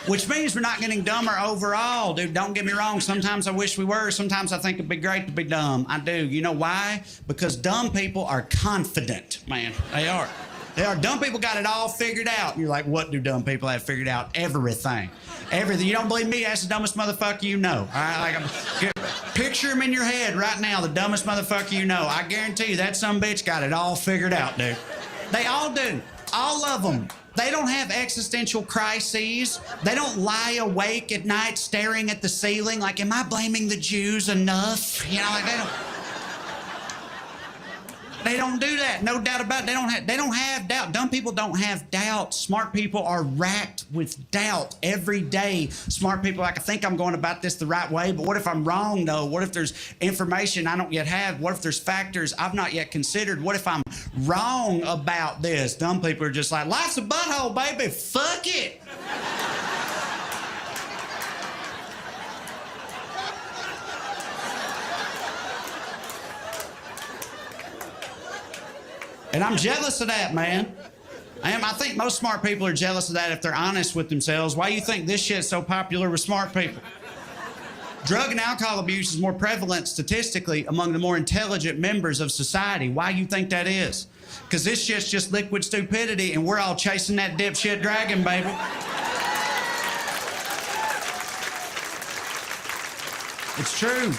Which means we're not getting dumber overall, dude. Don't get me wrong. Sometimes I wish we were. Sometimes I think it'd be great to be dumb. I do. You know why? Because dumb people are confident, man. They are. They are. Dumb people got it all figured out. You're like, what do dumb people have figured out? Everything. Everything. You don't believe me? Ask the dumbest motherfucker you know. All right? Picture him in your head right now, the dumbest motherfucker you know. I guarantee you that sumbitch got it all figured out, dude. They all do. All of them. They don't have existential crises. They don't lie awake at night staring at the ceiling like, am I blaming the Jews enough? You know, like they don't do that. No doubt about it. They don't have doubt. Dumb people don't have doubt. Smart people are racked with doubt every day. Smart people are like, I think I'm going about this the right way, but what if I'm wrong though? What if there's information I don't yet have? What if there's factors I've not yet considered? What if I'm wrong about this? Dumb people are just like, life's a butthole, baby. Fuck it. And I'm jealous of that, man. I am. I think most smart people are jealous of that if they're honest with themselves. Why do you think this shit's so popular with smart people? Drug and alcohol abuse is more prevalent statistically among the more intelligent members of society. Why do you think that is? Because this shit's just liquid stupidity and we're all chasing that dipshit dragon, baby. It's true.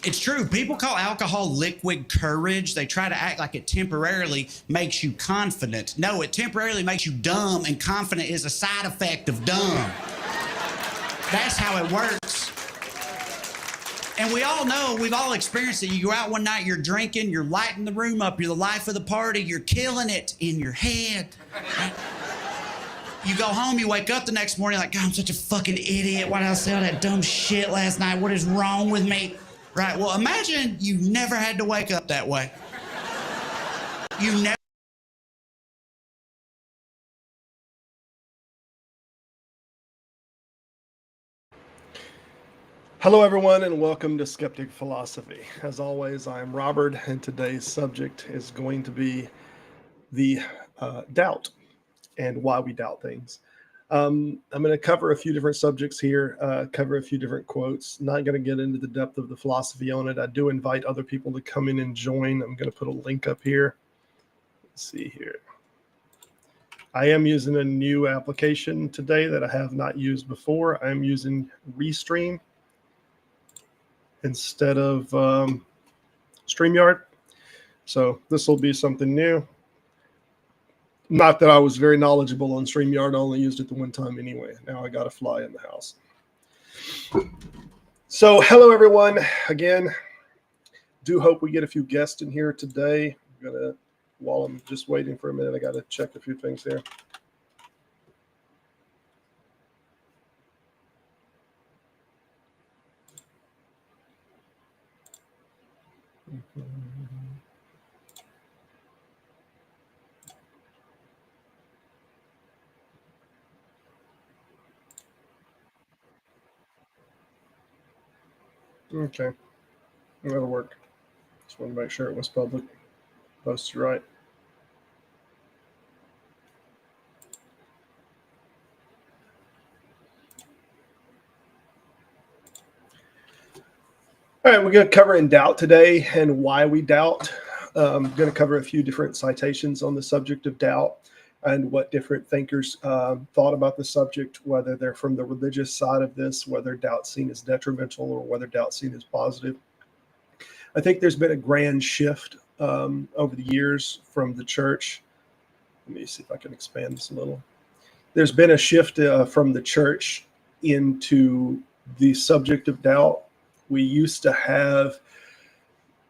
It's true. People call alcohol liquid courage. They try to act like it temporarily makes you confident. No, it temporarily makes you dumb, and confident is a side effect of dumb. That's how it works. And we all know, we've all experienced it. You go out one night, you're drinking, you're lighting the room up, you're the life of the party, you're killing it in your head. Right? You go home, you wake up the next morning like, God, I'm such a fucking idiot. Why did I say all that dumb shit last night? What is wrong with me? Right, well, imagine you never had to wake up that way. You never. Hello, everyone, and welcome to Skeptic Philosophy. As always, I am Robert, and today's subject is going to be the doubt and why we doubt things. I'm going to cover a few different subjects here, cover a few different quotes. Not going to get into the depth of the philosophy on it. I do invite other people to come in and join. I'm going to put a link up here. Let's see here. I am using a new application today that I have not used before. I'm using Restream instead of StreamYard. So this will be something new. Not that I was very knowledgeable on StreamYard. I only used it the one time anyway. Now I got a fly in the house. So hello, everyone. Again, do hope we get a few guests in here today. While I'm just waiting for a minute, I got to check a few things here. Okay, that'll work. Just want to make sure it was public. Posted right. All right, we're going to cover in doubt today and why we doubt. I'm going to cover a few different citations on the subject of doubt and what different thinkers thought about the subject, whether they're from the religious side of this, whether doubt's seen as detrimental or whether doubt's seen as positive. I think there's been a grand shift over the years from the church. Let me see if I can expand this a little. There's been a shift from the church into the subject of doubt. We used to have,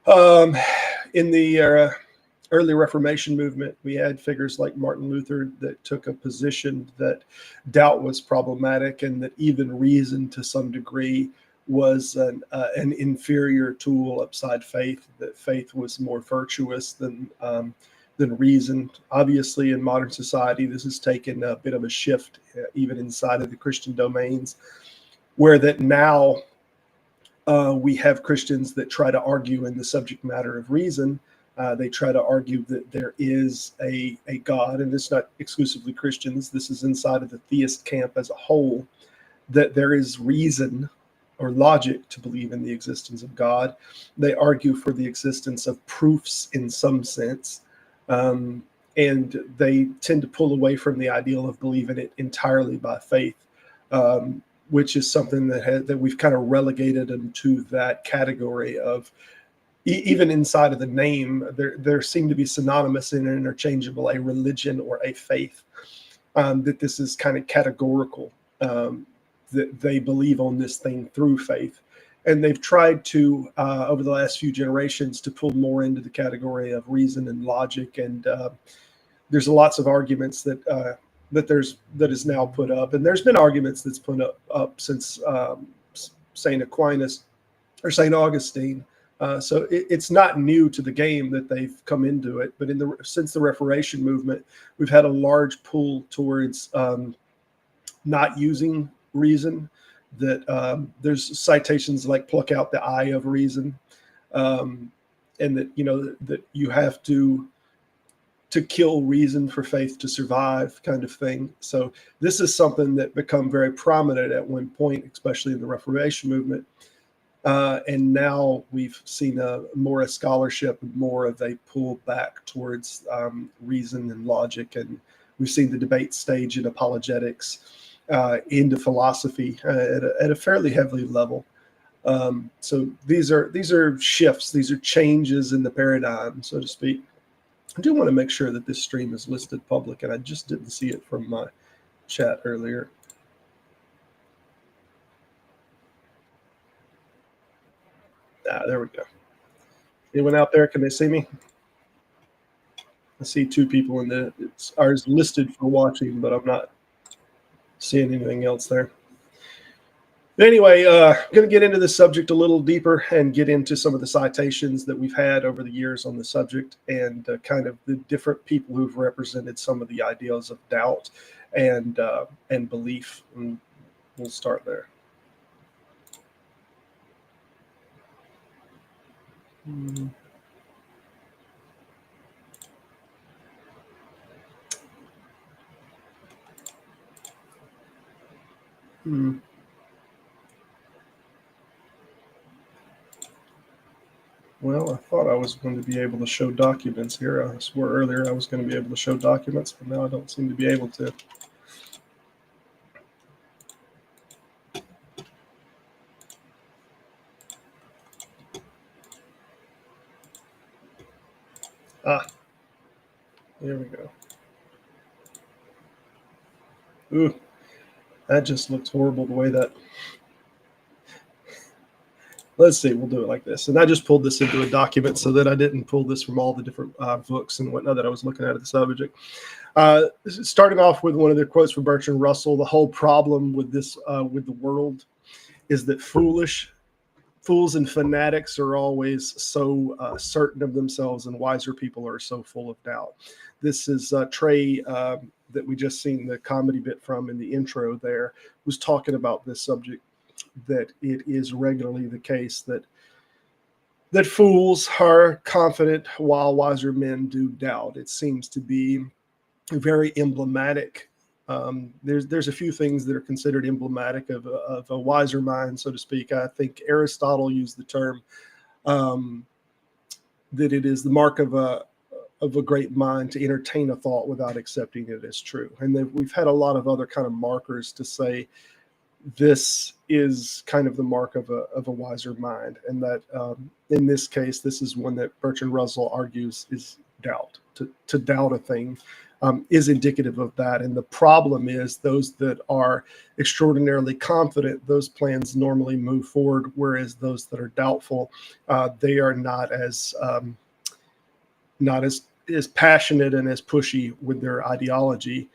in the early Reformation movement, we had figures like Martin Luther that took a position that doubt was problematic and that even reason to some degree was an inferior tool upside faith, that faith was more virtuous than reason. Obviously, in modern society, this has taken a bit of a shift, even inside of the Christian domains, where that now we have Christians that try to argue in the subject matter of reason, They try to argue that there is a God, and it's not exclusively Christians. This is inside of the theist camp as a whole, that there is reason or logic to believe in the existence of God. They argue for the existence of proofs in some sense. And they tend to pull away from the ideal of believing it entirely by faith, which is something that we've kind of relegated into that category of, even inside of the name, there seem to be synonymous and interchangeable, a religion or a faith, that this is kind of categorical, that they believe on this thing through faith. And they've tried to, over the last few generations, to pull more into the category of reason and logic. And there's lots of arguments that is now put up. And there's been arguments that's put up since St. Aquinas or St. Augustine. So it's not new to the game that they've come into it. But since the Reformation movement, we've had a large pull towards not using reason. That there's citations like "pluck out the eye of reason," and that that you have to kill reason for faith to survive, kind of thing. So this is something that become very prominent at one point, especially in the Reformation movement. And now we've seen more a scholarship, more of a pull back towards reason and logic, and we've seen the debate stage in apologetics. Into philosophy at a fairly heavy level. So these are shifts, these are changes in the paradigm, so to speak. I do want to make sure that this stream is listed public, and I just didn't see it from my chat earlier. There we go. Anyone out there, can they see me? I see two people in ours listed for watching, but I'm not seeing anything else there. But anyway, going to get into this subject a little deeper and get into some of the citations that we've had over the years on the subject, and kind of the different people who've represented some of the ideas of doubt and belief. And we'll start there. Well, I thought I was going to be able to show documents here. I swore earlier I was going to be able to show documents, but now I don't seem to be able to. There we go. Ooh, that just looks horrible the way that. Let's see, we'll do it like this. And I just pulled this into a document so that I didn't pull this from all the different books and whatnot that I was looking at the subject. Starting off with one of the quotes from Bertrand Russell, the whole problem with this, with the world, is that fools and fanatics are always so certain of themselves, and wiser people are so full of doubt. This is Trey that we just seen the comedy bit from in the intro there, was talking about this subject, that it is regularly the case that fools are confident while wiser men do doubt. It seems to be very emblematic. There's a few things that are considered emblematic of a wiser mind, so to speak. I think Aristotle used the term that it is the mark of a great mind to entertain a thought without accepting it as true. And then we've had a lot of other kind of markers to say this is kind of the mark of a wiser mind, and that in this case, this is one that Bertrand Russell argues is doubt. To doubt a thing is indicative of that. And the problem is those that are extraordinarily confident, those plans normally move forward, whereas those that are doubtful, they are not as passionate and as pushy with their ideology.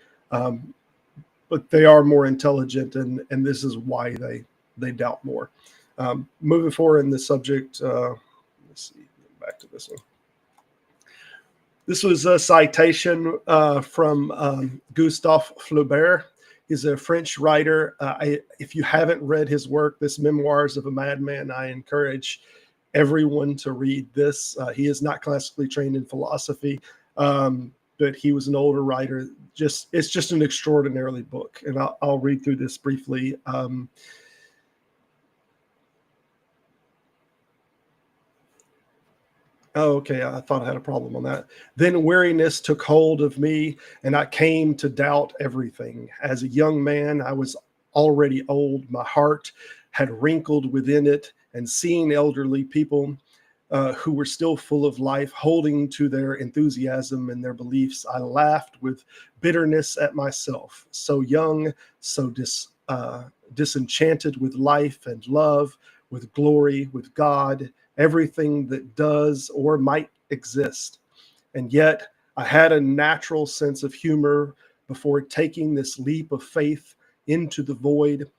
But they are more intelligent, and this is why they doubt more. Moving forward in the subject, let's see, back to this one. This was a citation from Gustave Flaubert. He's a French writer. If you haven't read his work, this Memoirs of a Madman, I encourage everyone to read this. He is not classically trained in philosophy, but he was an older writer. It's just an extraordinarily book, and I'll read through this briefly. Oh, okay. I thought I had a problem on that. Then weariness took hold of me, and I came to doubt everything. As a young man, I was already old. My heart had wrinkled within it, and seeing elderly people who were still full of life, holding to their enthusiasm and their beliefs, I laughed with bitterness at myself. So young, so disenchanted with life and love, with glory, with God, everything that does or might exist. And yet I had a natural sense of humor before taking this leap of faith into the void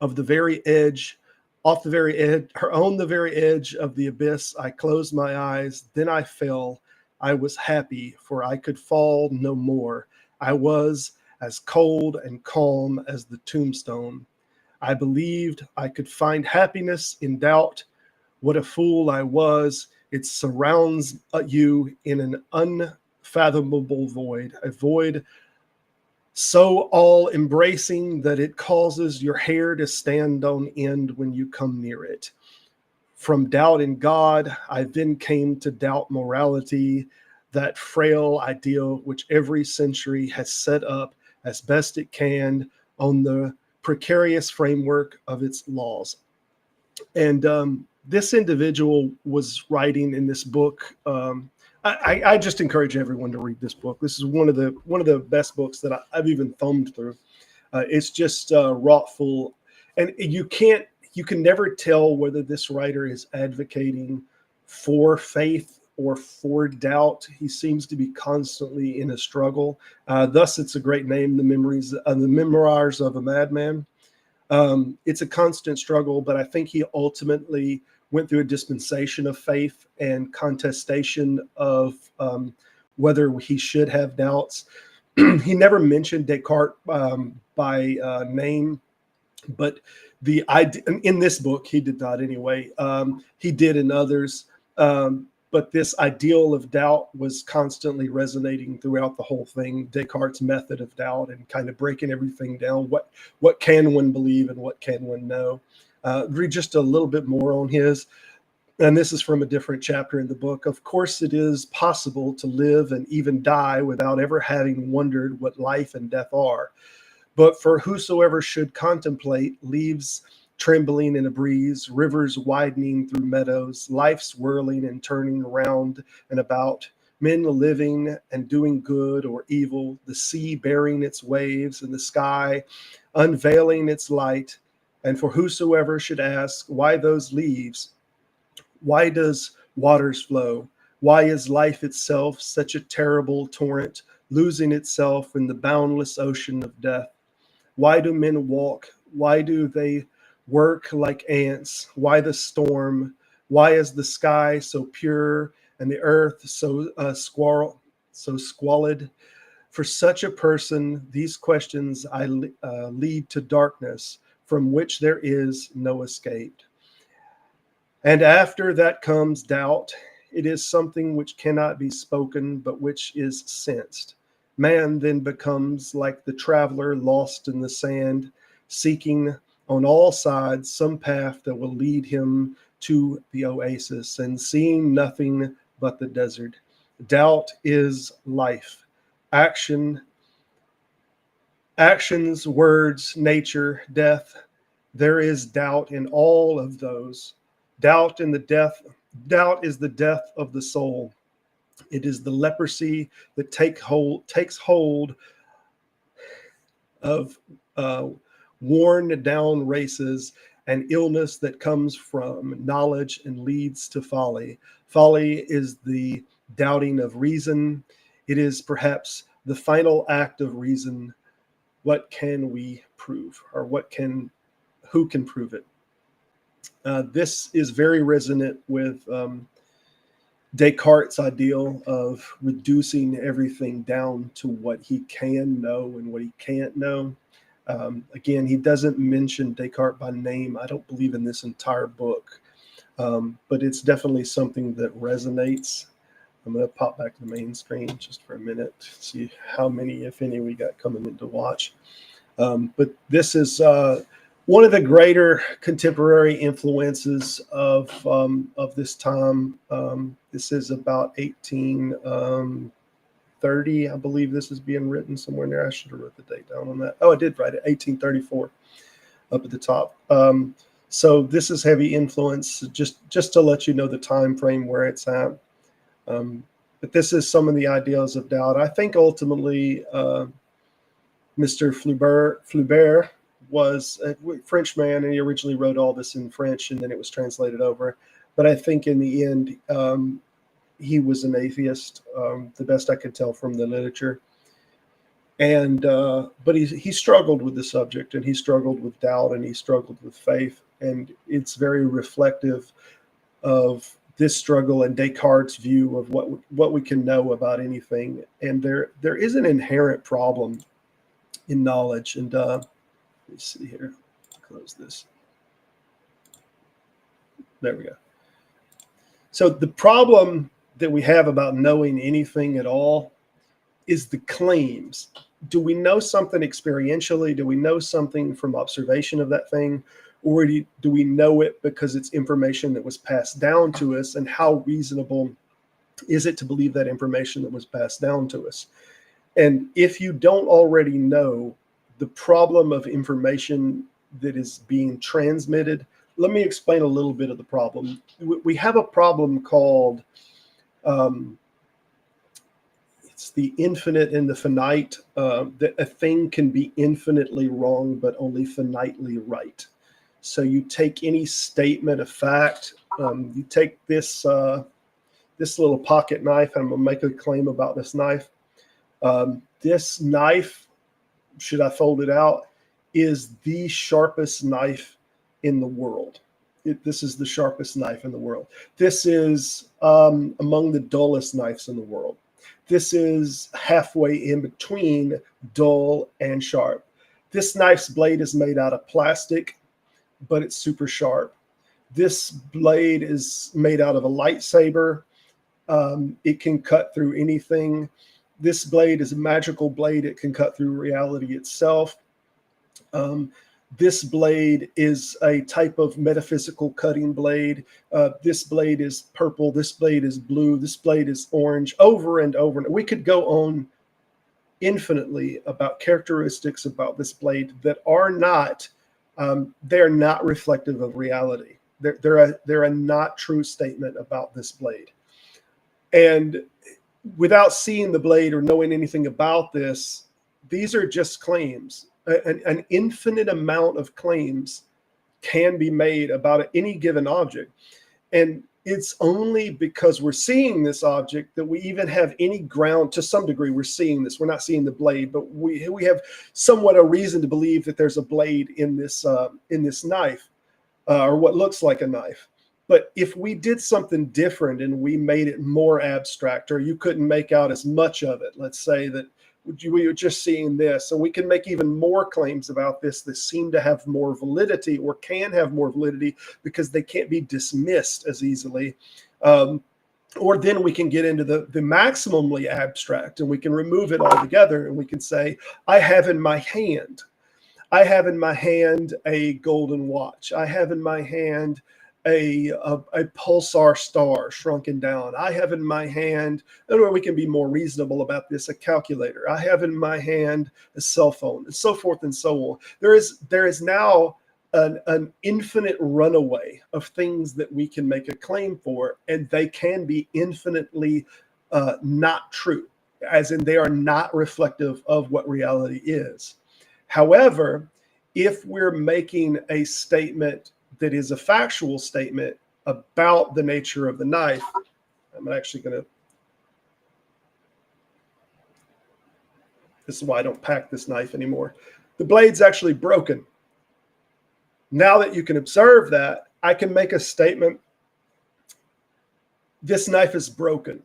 of the very edge, off the very edge, or on the very edge of the abyss. I closed my eyes, then I fell. I was happy, for I could fall no more. I was as cold and calm as the tombstone. I believed I could find happiness in doubt. What a fool I was. It surrounds you in an unfathomable void, a void so all embracing that it causes your hair to stand on end when you come near it. From doubt in God, I then came to doubt morality, that frail ideal which every century has set up as best it can on the precarious framework of its laws. And this individual was writing in this book. I just encourage everyone to read this book. This is one of the best books that I've even thumbed through. It's just wrought full, and you can never tell whether this writer is advocating for faith or for doubt. He seems to be constantly in a struggle. Thus, it's a great name, The Memoirs of a Madman. It's a constant struggle, but I think he ultimately went through a dispensation of faith and contestation of whether he should have doubts. He never mentioned Descartes by name, but the idea in this book he did not anyway. He did in others, but this ideal of doubt was constantly resonating throughout the whole thing. Descartes' method of doubt and kind of breaking everything down. What can one believe and what can one know? Read just a little bit more on his. And this is from a different chapter in the book. Of course, it is possible to live and even die without ever having wondered what life and death are. But for whosoever should contemplate, leaves trembling in a breeze, rivers widening through meadows, life swirling and turning round and about, men living and doing good or evil, the sea bearing its waves and the sky unveiling its light. And for whosoever should ask, why those leaves? Why does waters flow? Why is life itself such a terrible torrent, losing itself in the boundless ocean of death? Why do men walk? Why do they work like ants? Why the storm? Why is the sky so pure and the earth so squalid? For such a person, these questions lead to darkness from which there is no escape. And after that comes doubt. It is something which cannot be spoken, but which is sensed. Man then becomes like the traveler lost in the sand, seeking on all sides some path that will lead him to the oasis, and seeing nothing but the desert. Doubt is life. Actions, words, nature, death. There is doubt in all of those. Doubt is the death of the soul. It is the leprosy that takes hold of worn down races, and illness that comes from knowledge and leads to folly. Folly is the doubting of reason. It is perhaps the final act of reason. What can we prove, or who can prove it? This is very resonant with Descartes' ideal of reducing everything down to what he can know and what he can't know. Again, he doesn't mention Descartes by name, I don't believe, in this entire book. but it's definitely something that resonates. I'm going to pop back to the main screen just for a minute, see how many, if any, we got coming in to watch. But this is one of the greater contemporary influences of this time. This is about 1830, I believe this is being written somewhere in there. I should have wrote the date down on that. Oh, I did write it, 1834, up at the top. So this is heavy influence, just to let you know the time frame where it's at. But this is some of the ideas of doubt. I think ultimately, Mr. Flaubert was a French man, and he originally wrote all this in French, and then it was translated over. But I think in the end, he was an atheist, the best I could tell from the literature. And but he struggled with the subject, and he struggled with doubt, and he struggled with faith, and it's very reflective of this struggle and Descartes' view of what we can know about anything. And there is an inherent problem in knowledge. And let me see here, close this. There we go. So the problem that we have about knowing anything at all is the claims. Do we know something experientially? Do we know something from observation of that thing? Or do we know it because it's information that was passed down to us? And how reasonable is it to believe that information that was passed down to us? And if you don't already know the problem of information that is being transmitted, let me explain a little bit of the problem. We have a problem called it's the infinite and the finite, that a thing can be infinitely wrong, but only finitely right. So you take any statement of fact, you take this this little pocket knife, and I'm gonna make a claim about this knife. This knife, should I fold it out, is the sharpest knife in the world. This is the sharpest knife in the world. This is among the dullest knives in the world. This is halfway in between dull and sharp. This knife's blade is made out of plastic, but it's super sharp. This blade is made out of a lightsaber. It can cut through anything. This blade is a magical blade. It can cut through reality itself. This blade is a type of metaphysical cutting blade. This blade is purple. This blade is blue. This blade is orange, over and over. We could go on infinitely about characteristics about this blade that are not, they're not reflective of reality. They're a not true statement about this blade. And without seeing the blade or knowing anything about this, these are just claims. An infinite amount of claims can be made about any given object. And it's only because we're seeing this object that we even have any ground, to some degree, we're seeing this. We're not seeing the blade, but we have somewhat a reason to believe that there's a blade in this knife, or what looks like a knife. But if we did something different and we made it more abstract, or you couldn't make out as much of it, let's say that we were just seeing this, and we can make even more claims about this that seem to have more validity, or can have more validity because they can't be dismissed as easily. Or then we can get into the maximally abstract, and we can remove it altogether, and we can say, I have in my hand a golden watch. I have in my hand a pulsar star shrunken down. I have in my hand, and we can be more reasonable about this, a calculator. I have in my hand a cell phone, and so forth and so on. There is now an infinite runaway of things that we can make a claim for, and they can be infinitely not true, as in they are not reflective of what reality is. However, if we're making a statement that is a factual statement about the nature of the knife, I'm actually going to, this is why I don't pack this knife anymore. The blade's actually broken. Now that you can observe that, I can make a statement, this knife is broken.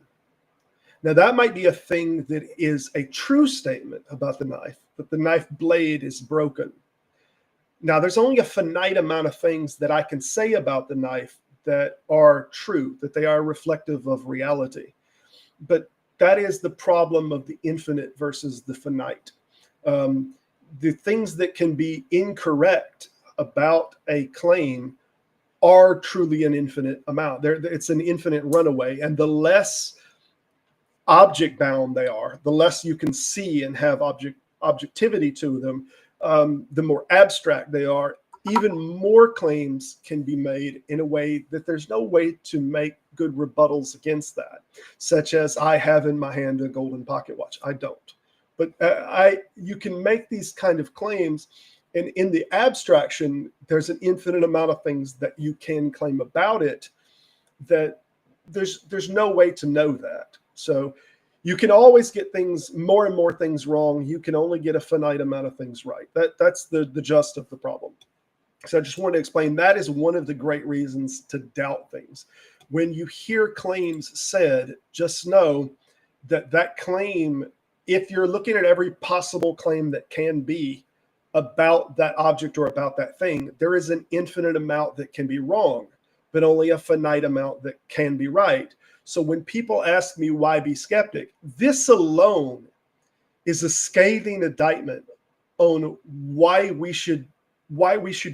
Now that might be a thing that is a true statement about the knife, that the knife blade is broken. Now, there's only a finite amount of things that I can say about the knife that are true, that they are reflective of reality. But that is the problem of the infinite versus the finite. The things that can be incorrect about a claim are truly an infinite amount. It's an infinite runaway. And the less object bound they are, the less you can see and have objectivity to them, the more abstract they are. Even more claims can be made in a way that there's no way to make good rebuttals against that, such as I have in my hand a golden pocket watch. I don't. But you can make these kind of claims, and in the abstraction, there's an infinite amount of things that you can claim about it that there's no way to know that. So you can always get more and more things wrong. You can only get a finite amount of things right. That's the gist of the problem. So I just wanted to explain that is one of the great reasons to doubt things. When you hear claims said, just know that claim, if you're looking at every possible claim that can be about that object or about that thing, there is an infinite amount that can be wrong, but only a finite amount that can be right. So when people ask me why be skeptic, this alone is a scathing indictment on why we should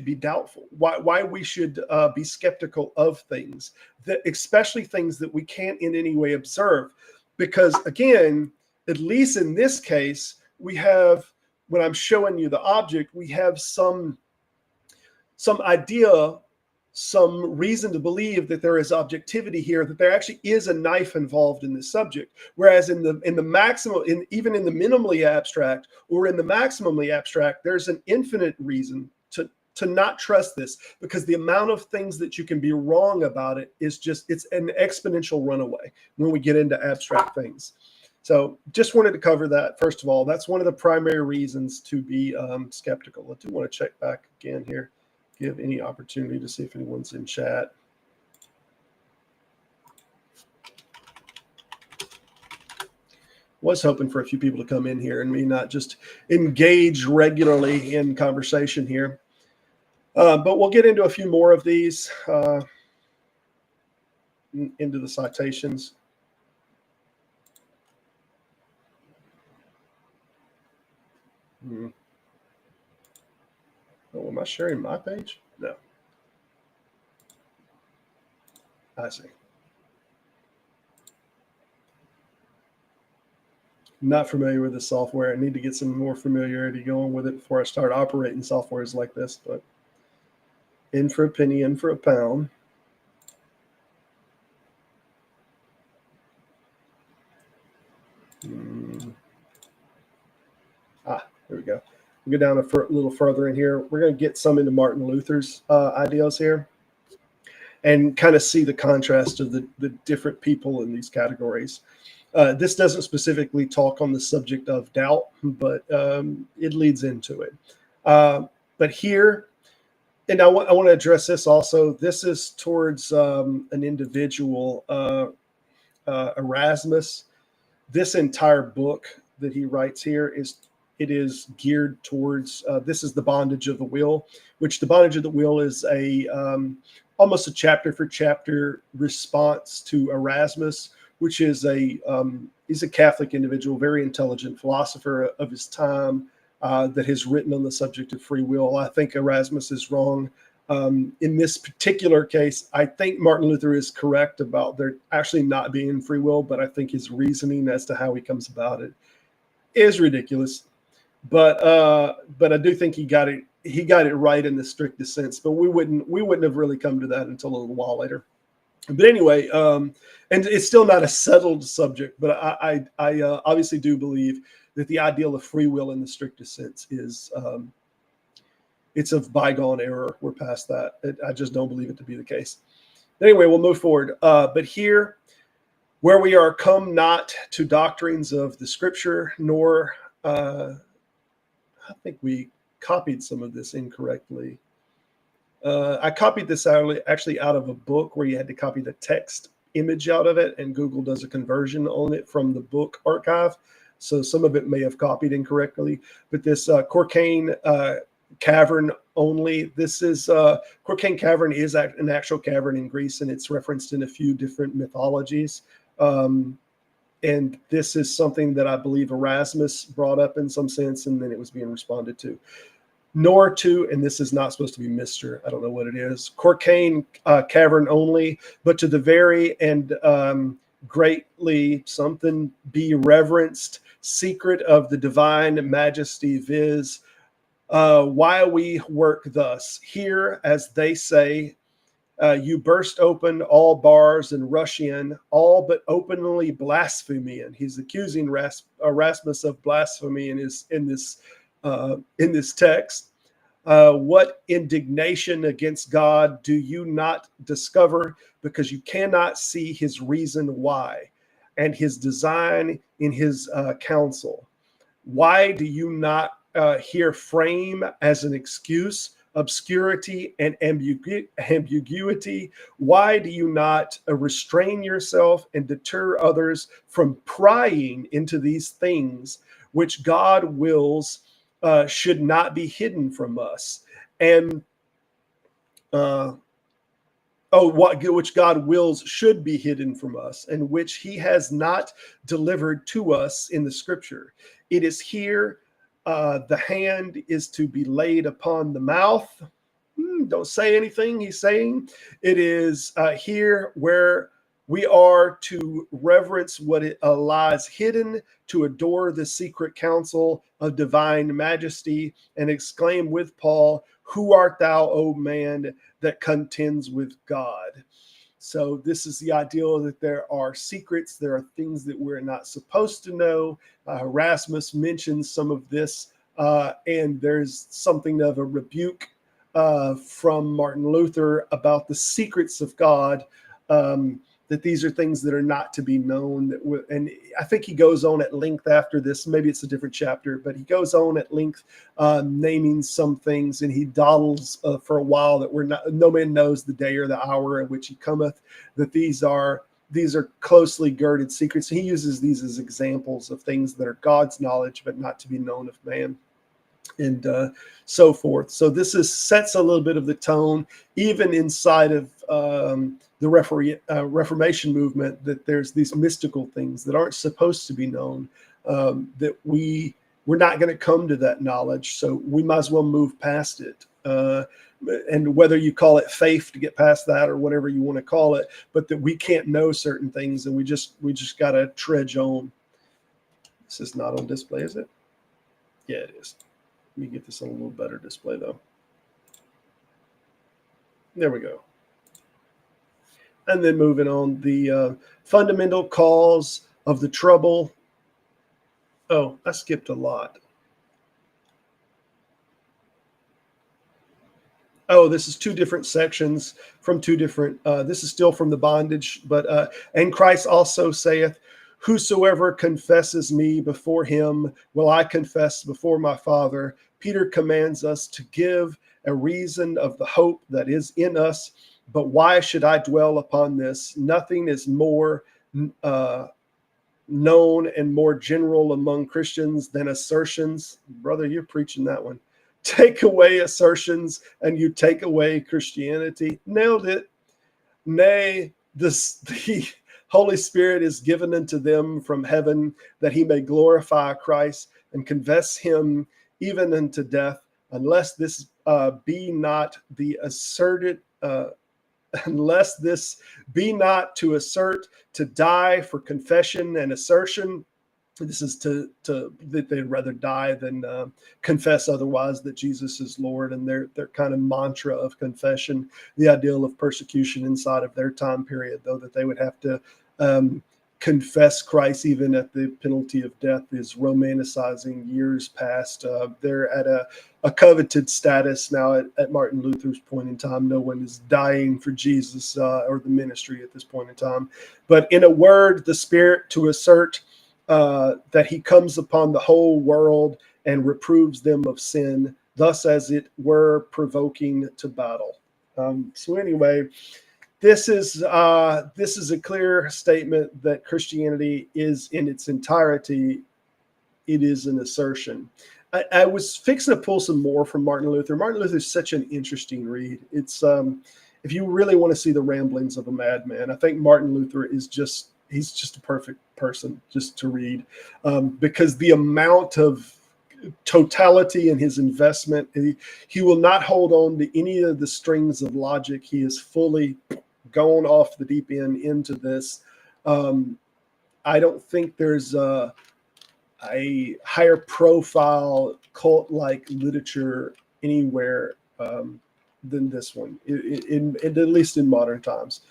be doubtful, why we should be skeptical of things, that especially things that we can't in any way observe. Because again, at least in this case, we have, when I'm showing you the object, we have some idea, some reason to believe that there is objectivity here, that there actually is a knife involved in this subject. Whereas in the maximum, even in the minimally abstract or in the maximally abstract, there's an infinite reason to not trust this, because the amount of things that you can be wrong about it is it's an exponential runaway when we get into abstract things. So just wanted to cover that. First of all, that's one of the primary reasons to be skeptical. I do want to check back again here, give any opportunity to see if anyone's in chat. Was hoping for a few people to come in here and me not just engage regularly in conversation here. But we'll get into a few more of these, into the citations. Oh, am I sharing my page? No. I see. Not familiar with the software. I need to get some more familiarity going with it before I start operating softwares like this, but in for a penny, in for a pound. Here we go. We'll go down a little further in here. We're going to get some into Martin Luther's ideas here and kind of see the contrast of the different people in these categories. This doesn't specifically talk on the subject of doubt, but it leads into it. But here, and I want to address this also. This is towards an individual, Erasmus. This entire book that he writes here is geared towards, this is the bondage of the will, which the bondage of the will is almost a chapter for chapter response to Erasmus, which is he's a Catholic individual, very intelligent philosopher of his time that has written on the subject of free will. I think Erasmus is wrong. In this particular case, I think Martin Luther is correct about there actually not being free will, but I think his reasoning as to how he comes about it is ridiculous. But I do think he got it right in the strictest sense. But we wouldn't have really come to that until a little while later. But anyway, and it's still not a settled subject. But I obviously do believe that the ideal of free will in the strictest sense is it's of bygone era. We're past that. I just don't believe it to be the case. Anyway, we'll move forward. But here, where we are come not to doctrines of the Scripture, nor I think we copied some of this incorrectly. I copied this actually out of a book where you had to copy the text image out of it, and Google does a conversion on it from the book archive. So some of it may have copied incorrectly. But this Courcaine cavern only. This is Corcane Cavern is an actual cavern in Greece, and it's referenced in a few different mythologies. And this is something that I believe Erasmus brought up in some sense, and then it was being responded to. Nor to, and this is not supposed to be Mr. I don't know what it is, Corcane Cavern only, but to the very and greatly something be reverenced secret of the divine majesty, viz. Why we work thus. Here, as they say, you burst open all bars and rush in, all but openly blaspheming. He's accusing Erasmus of blasphemy in this text. What indignation against God do you not discover, because you cannot see his reason why, and his design in his counsel? Why do you not here frame as an excuse obscurity and ambiguity? Why do you not restrain yourself and deter others from prying into these things which God wills should not be hidden from us? And which God wills should be hidden from us, and which he has not delivered to us in the scripture. It is here the hand is to be laid upon the mouth. Don't say anything, he's saying. It is here where we are to reverence what lies hidden, to adore the secret counsel of divine majesty, and exclaim with Paul, who art thou, O man, that contends with God? So this is the ideal that there are secrets, there are things that we're not supposed to know. Erasmus mentions some of this, and there's something of a rebuke from Martin Luther about the secrets of God, that these are things that are not to be known. And I think he goes on at length after this. Maybe it's a different chapter, but he goes on at length naming some things, and he dawdles for a while that no man knows the day or the hour at which he cometh, that these are closely girded secrets. He uses these as examples of things that are God's knowledge, but not to be known of man, and so forth. So this sets a little bit of the tone, even inside of the Reformation movement, that there's these mystical things that aren't supposed to be known, that we're not going to come to that knowledge, so we might as well move past it. And whether you call it faith to get past that or whatever you want to call it, but that we can't know certain things, and we just got to trudge on. This is not on display, is it? Yeah, it is. Let me get this on a little better display, though. There we go. And then moving on, the fundamental cause of the trouble. Oh, I skipped a lot. Oh, this is two different sections from two different, this is still from the bondage, but, and Christ also saith, whosoever confesses me before him will I confess before my Father. Peter commands us to give a reason of the hope that is in us, but why should I dwell upon this? Nothing is more known and more general among Christians than assertions. Brother, you're preaching that one. Take away assertions and you take away Christianity. Nailed it. Nay, the Holy Spirit is given unto them from heaven, that he may glorify Christ and confess him even unto death, unless this be not the asserted, unless this be not to assert, to die for confession and assertion. This is that they'd rather die than confess otherwise that Jesus is Lord, and their kind of mantra of confession, the ideal of persecution inside of their time period, though, that they would have to confess Christ even at the penalty of death, is romanticizing years past. They're at a coveted status now at Martin Luther's point in time. No one is dying for Jesus or the ministry at this point in time. But in a word, the Spirit to assert that he comes upon the whole world and reproves them of sin, thus as it were provoking to battle. So anyway, this is a clear statement that Christianity is in its entirety it is an assertion. I was fixing to pull some more from Martin Luther. Martin Luther is such an interesting read. It's if you really want to see the ramblings of a madman, I think Martin Luther is he's just a perfect person just to read, because the amount of totality in his investment, he will not hold on to any of the strings of logic. He is fully gone off the deep end into this. I don't think there's a higher profile cult-like literature anywhere than this one, at least in modern times.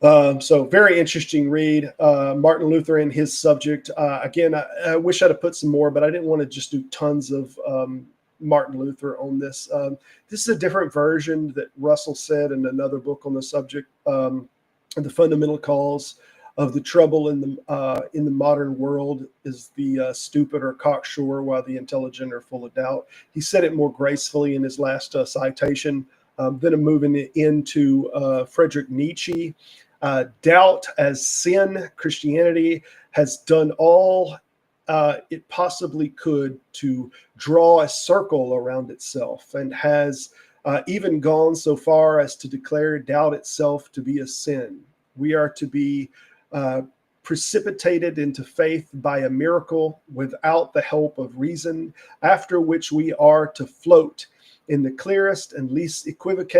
So very interesting read. Martin Luther and his subject. Again, I wish I'd have put some more, but I didn't want to just do tons of Martin Luther on this. This is a different version that Russell said in another book on the subject, The Fundamental Cause of the Trouble in the Modern World is the stupid or cocksure, while the intelligent are full of doubt. He said it more gracefully in his last citation. Then I'm moving into Friedrich Nietzsche. Doubt as sin. Christianity has done all it possibly could to draw a circle around itself, and has even gone so far as to declare doubt itself to be a sin. We are to be precipitated into faith by a miracle without the help of reason, after which we are to float in the clearest and least equivocal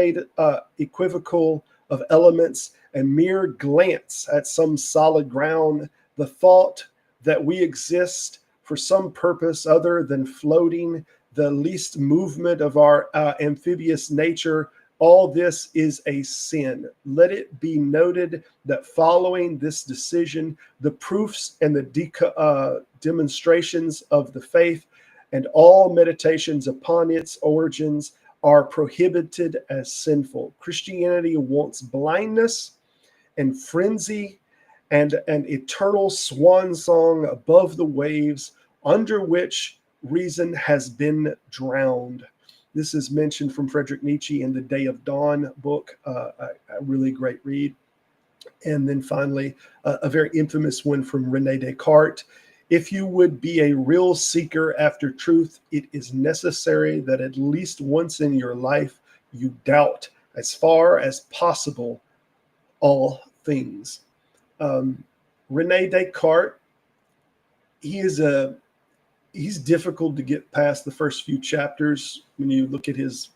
of elements, and mere glance at some solid ground, the thought that we exist for some purpose other than floating, the least movement of our amphibious nature, all this is a sin. Let it be noted that following this decision, the proofs and the demonstrations of the faith and all meditations upon its origins are prohibited as sinful. Christianity wants blindness and frenzy and an eternal swan song above the waves under which reason has been drowned. This is mentioned from Friedrich Nietzsche in the Day of Dawn book, a really great read. And then finally, a very infamous one from René Descartes. If you would be a real seeker after truth, it is necessary that at least once in your life you doubt, as far as possible, all things. René Descartes, he's difficult to get past the first few chapters when you look at his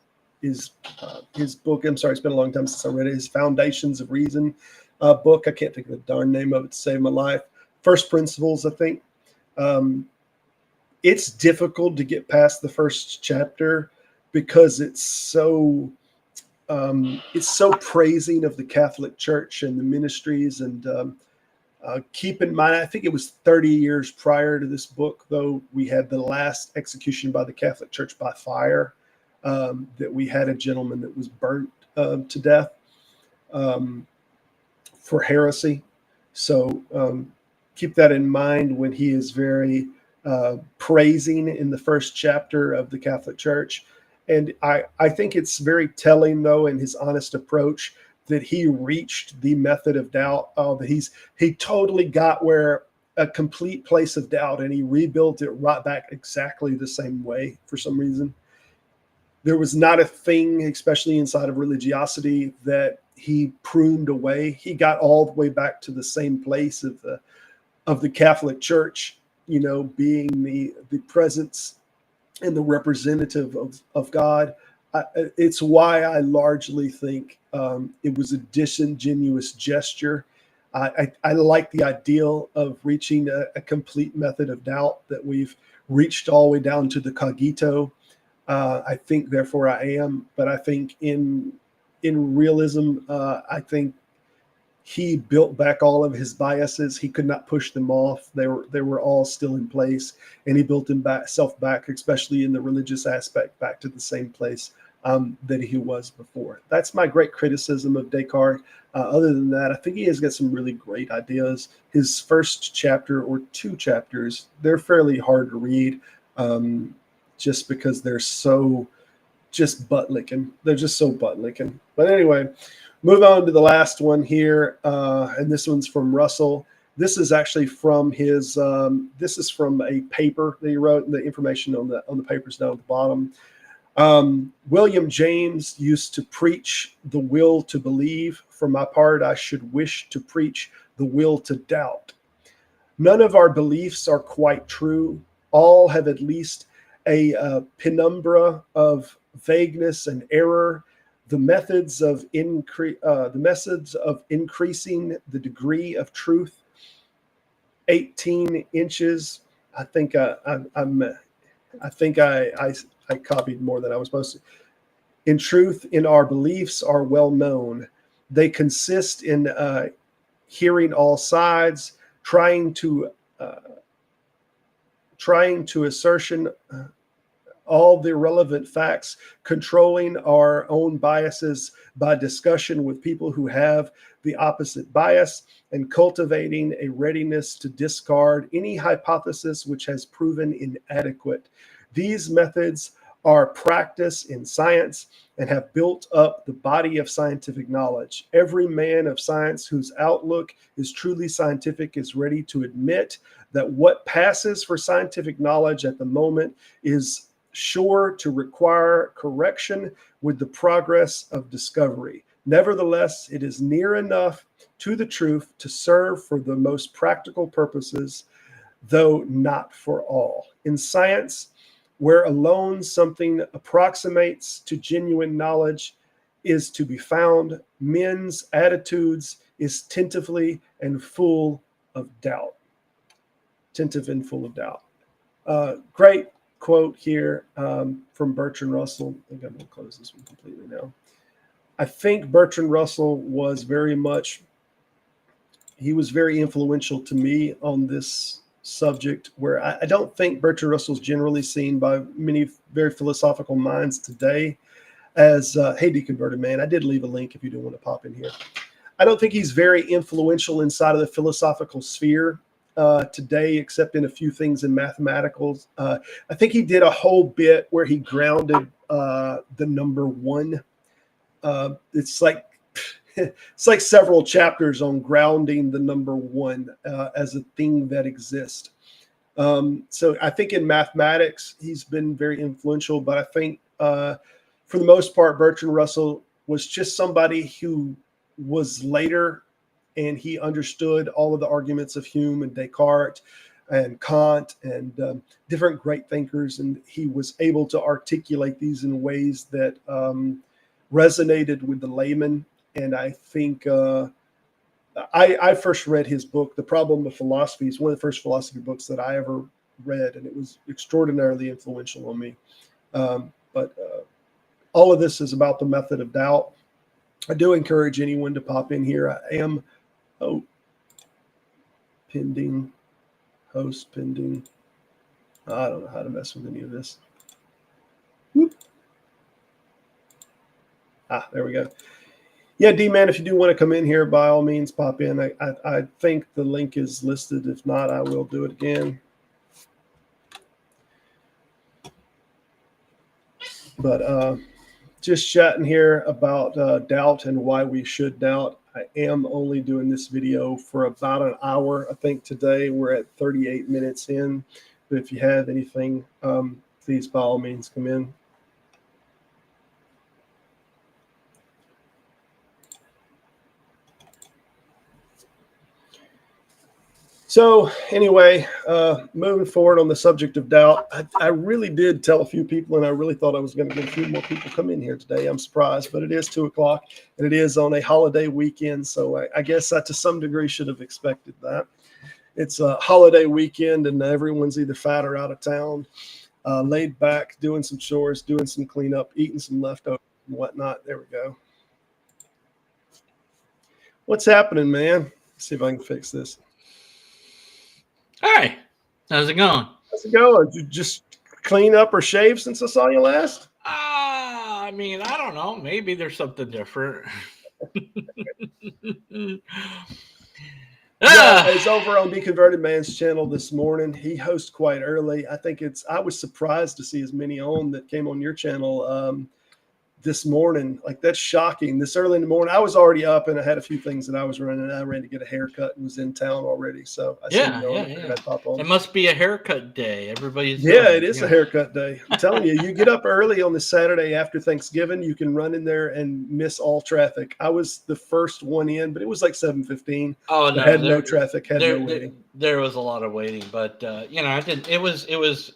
book. I'm sorry, it's been a long time since I read it. His Foundations of Reason book. I can't think of the darn name of it to save my life. First Principles, I think. It's difficult to get past the first chapter because it's so praising of the Catholic Church and the ministries. And keep in mind, I think it was 30 years prior to this book, though, we had the last execution by the Catholic Church by fire, that we had a gentleman that was burnt to death for heresy. So keep that in mind when he is very praising in the first chapter of the Catholic Church. And I think it's very telling, though, in his honest approach, that he reached the method of doubt, that he totally got where a complete place of doubt, and he rebuilt it right back exactly the same way for some reason. There was not a thing, especially inside of religiosity, that he pruned away. He got all the way back to the same place of the Catholic Church, being the presence and the representative of God. It's why I largely think it was a disingenuous gesture. I like the ideal of reaching a complete method of doubt, that we've reached all the way down to the cogito. I think, therefore, I am. But I think in realism, I think he built back all of his biases. He could not push them off. They were all still in place, and he built himself back, especially in the religious aspect, back to the same place that he was before. That's my great criticism of Descartes. Other than that, I think he has got some really great ideas. His first chapter or two chapters, they're fairly hard to read, just because they're so just butt licking. They're just so butt licking. But anyway, move on to the last one here, and this one's from Russell. This is actually from his. This is from a paper that he wrote, and the information on the papers down at the bottom. William James used to preach the will to believe. For my part, I should wish to preach the will to doubt. None of our beliefs are quite true. All have at least a penumbra of vagueness and error. The methods of increasing the degree of truth. 18 inches. I think I copied more than I was supposed to. In truth, in our beliefs are well known. They consist in hearing all sides, trying to assertion all the relevant facts, controlling our own biases by discussion with people who have the opposite bias, and cultivating a readiness to discard any hypothesis which has proven inadequate. These methods are practiced in science and have built up the body of scientific knowledge. Every man of science whose outlook is truly scientific is ready to admit that what passes for scientific knowledge at the moment is sure to require correction with the progress of discovery. Nevertheless, it is near enough to the truth to serve for the most practical purposes, though not for all. In science, where alone something approximates to genuine knowledge is to be found, men's attitudes is tentatively and full of doubt. Tentative and full of doubt. Great quote here from Bertrand Russell. I think I'm going to close this one completely now. I think Bertrand Russell was very influential to me on this subject, where I don't think Bertrand Russell's generally seen by many very philosophical minds today as, hey, Deconverted Man, I did leave a link if you do want to pop in here. I don't think he's very influential inside of the philosophical sphere today, except in a few things in mathematicals. I think he did a whole bit where he grounded the number one. It's like several chapters on grounding the number one as a thing that exists. So I think in mathematics, he's been very influential, but I think for the most part, Bertrand Russell was just somebody who was later, and he understood all of the arguments of Hume and Descartes and Kant and different great thinkers. And he was able to articulate these in ways that resonated with the layman. And I think I first read his book, The Problem of Philosophy. It's one of the first philosophy books that I ever read, and it was extraordinarily influential on me. But all of this is about the method of doubt. I do encourage anyone to pop in here. I am pending. I don't know how to mess with any of this. Whoop. There we go. Yeah, D-Man, if you do want to come in here, by all means, pop in. I think the link is listed. If not, I will do it again. But just chatting here about doubt and why we should doubt. I am only doing this video for about an hour. I think today we're at 38 minutes in. But if you have anything, please, by all means, come in. So anyway, moving forward on the subject of doubt, I really did tell a few people, and I really thought I was going to get a few more people come in here today. I'm surprised, but it is 2:00, and it is on a holiday weekend, so I guess I, to some degree, should have expected that. It's a holiday weekend, and everyone's either fat or out of town, laid back, doing some chores, doing some cleanup, eating some leftovers and whatnot. There we go. What's happening, man? Let's see if I can fix this. Hi, how's it going? How's it going? Did you just clean up or shave since I saw you last? I mean, I don't know. Maybe there's something different. Yeah, it's over on Deconverted Man's channel this morning. He hosts quite early. I was surprised to see as many on that came on your channel this morning. Like, that's shocking. This early in the morning, I was already up and I had a few things that I was running. I ran to get a haircut and was in town already. So I said, I figured I'd pop on. It must be a haircut day. Everybody's it is a haircut day. I'm telling you, you get up early on the Saturday after Thanksgiving, you can run in there and miss all traffic. I was the first one in, but it was like 7:15. Oh no, had no traffic, no waiting. There was a lot of waiting, but I didn't. It was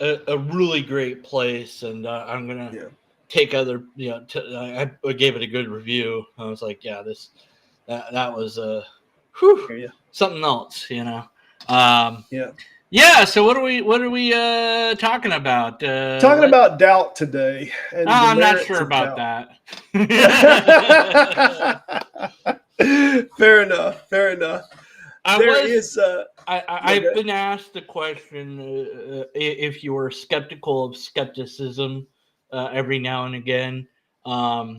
a really great place, and I'm gonna take other. I gave it a good review. I was like, that was something else, So what are we talking about? Talking about doubt today. And I'm not sure about that. Fair enough. I've been asked the question if you were skeptical of skepticism every now and again. I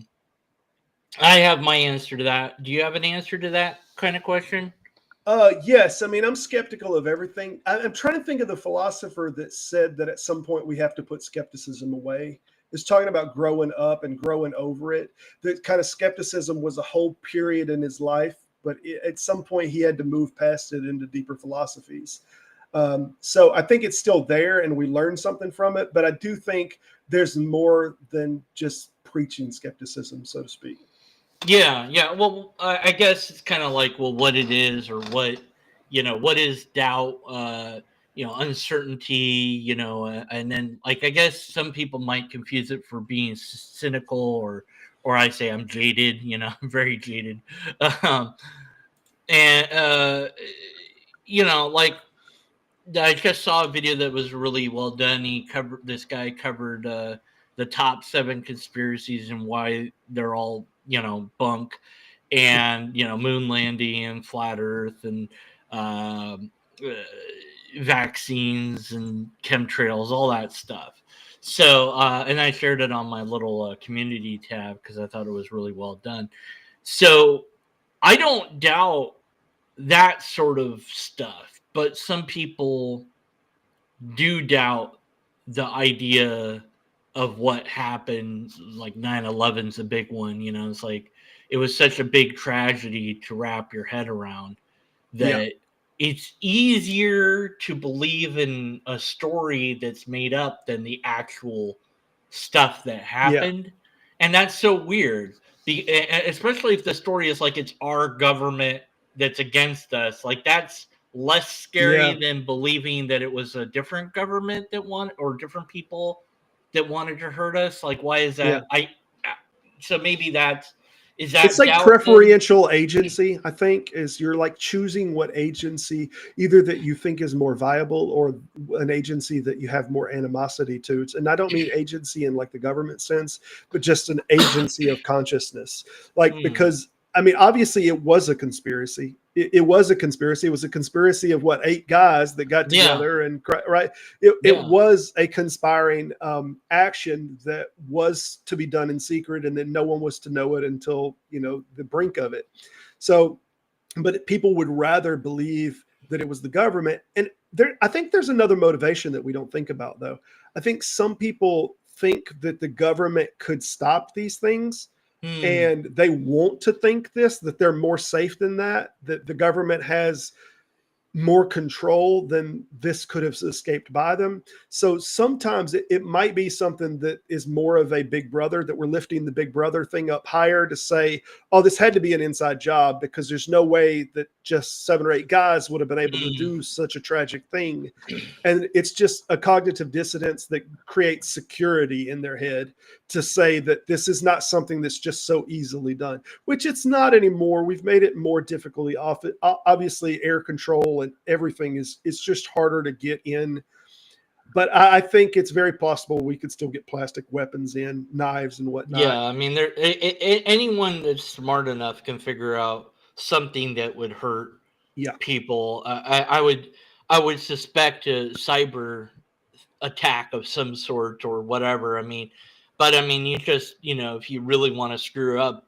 have my answer to that. Do you have an answer to that kind of question? Yes. I mean, I'm skeptical of everything. I'm trying to think of the philosopher that said that at some point we have to put skepticism away. It's talking about growing up and growing over it. That kind of skepticism was a whole period in his life, but at some point he had to move past it into deeper philosophies. So I think it's still there and we learn something from it, but I do think there's more than just preaching skepticism, so to speak. Yeah. Well, I guess it's kind of like, what it is, or what is doubt, uncertainty, and then, like, I guess some people might confuse it for being cynical, or I say I'm jaded, I'm very jaded. Like, I just saw a video that was really well done. This guy covered the top 7 conspiracies and why they're all, bunk, and, moon landing and flat earth and vaccines and chemtrails, all that stuff. So, and I shared it on my little community tab because I thought it was really well done. So I don't doubt that sort of stuff, but some people do doubt the idea of what happened. Like 9/11's a big one, it's like, it was such a big tragedy to wrap your head around that it's easier to believe in a story that's made up than the actual stuff that happened. Yeah. And that's so weird, especially if the story is like, it's our government that's against us. Like, that's less scary than believing that it was a different government or different people that wanted to hurt us. Like, why is that? So maybe it's like preferential agency, I think, is you're like choosing what agency, either that you think is more viable or an agency that you have more animosity to. And I don't mean agency in like the government sense, but just an agency of consciousness. Like, because I mean, obviously it was a conspiracy. It was a conspiracy. It was a conspiracy of 8 guys that got together and right. It was a conspiring action that was to be done in secret, and then no one was to know it until the brink of it. So, but people would rather believe that it was the government. And I think there's another motivation that we don't think about, though. I think some people think that the government could stop these things. And they want to think that they're more safe than that the government has more control than this could have escaped by them. So sometimes it might be something that is more of a big brother, that we're lifting the big brother thing up higher to say, oh, this had to be an inside job, because there's no way that just 7 or 8 guys would have been able to do such a tragic thing. And it's just a cognitive dissonance that creates security in their head to say that this is not something that's just so easily done, which it's not anymore. We've made it more difficult. Obviously, air control and everything it's just harder to get in. But I think it's very possible we could still get plastic weapons in, knives and whatnot. Yeah, I mean, anyone that's smart enough can figure out something that would hurt people. I would suspect a cyber attack of some sort or whatever. I mean, but I mean, you just, if you really want to screw up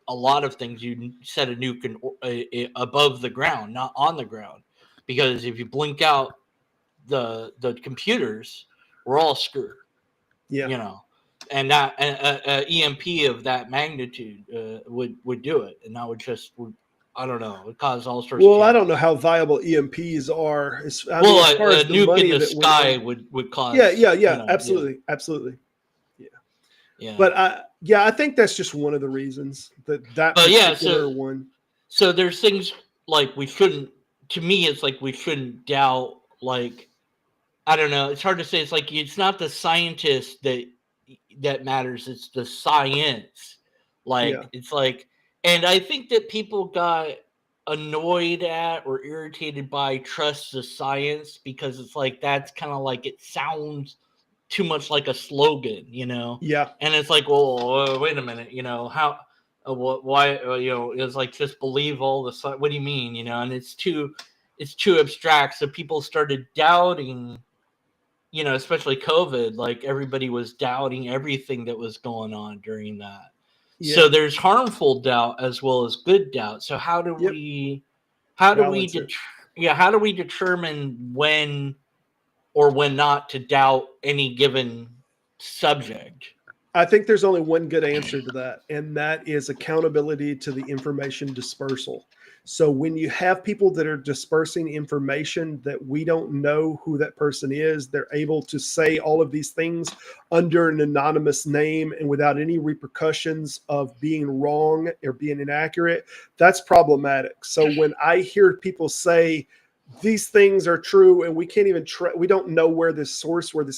a lot of things, you set a nuke above the ground, not on the ground, because if you blink out the computers, we're all screwed. and that EMP of that magnitude would do it, and that I don't know, it cause all sorts of Well, I chaos. don't know how viable EMPs are. As far Well, as a the nuke in money the that went sky in. would cause. Yeah, absolutely, absolutely. Yeah. But I think that's just one of the reasons that But yeah, particular one. so there's things like we shouldn't. To me, it's like we shouldn't doubt. Like, I don't know. It's hard to say. It's like it's not the scientist that matters. It's the science. Like, Yeah. it's like, and I think that people got annoyed at or irritated by trust the science, because it's like that's kind of like it sounds too much like a slogan, Yeah. And it's like, well, wait a minute, how, why, it's like just believe all the. What do you mean, And it's too abstract. So people started doubting, especially COVID. Like everybody was doubting everything that was going on during that. Yeah. So there's harmful doubt as well as good doubt. So how do Yep. we Balance it. how do we determine when or when not to doubt any given subject? I think there's only one good answer to that, and that is accountability to the information dispersal. So when you have people that are dispersing information that we don't know who that person is, they're able to say all of these things under an anonymous name and without any repercussions of being wrong or being inaccurate. That's problematic. So when I hear people say, these things are true and we can't even we don't know where this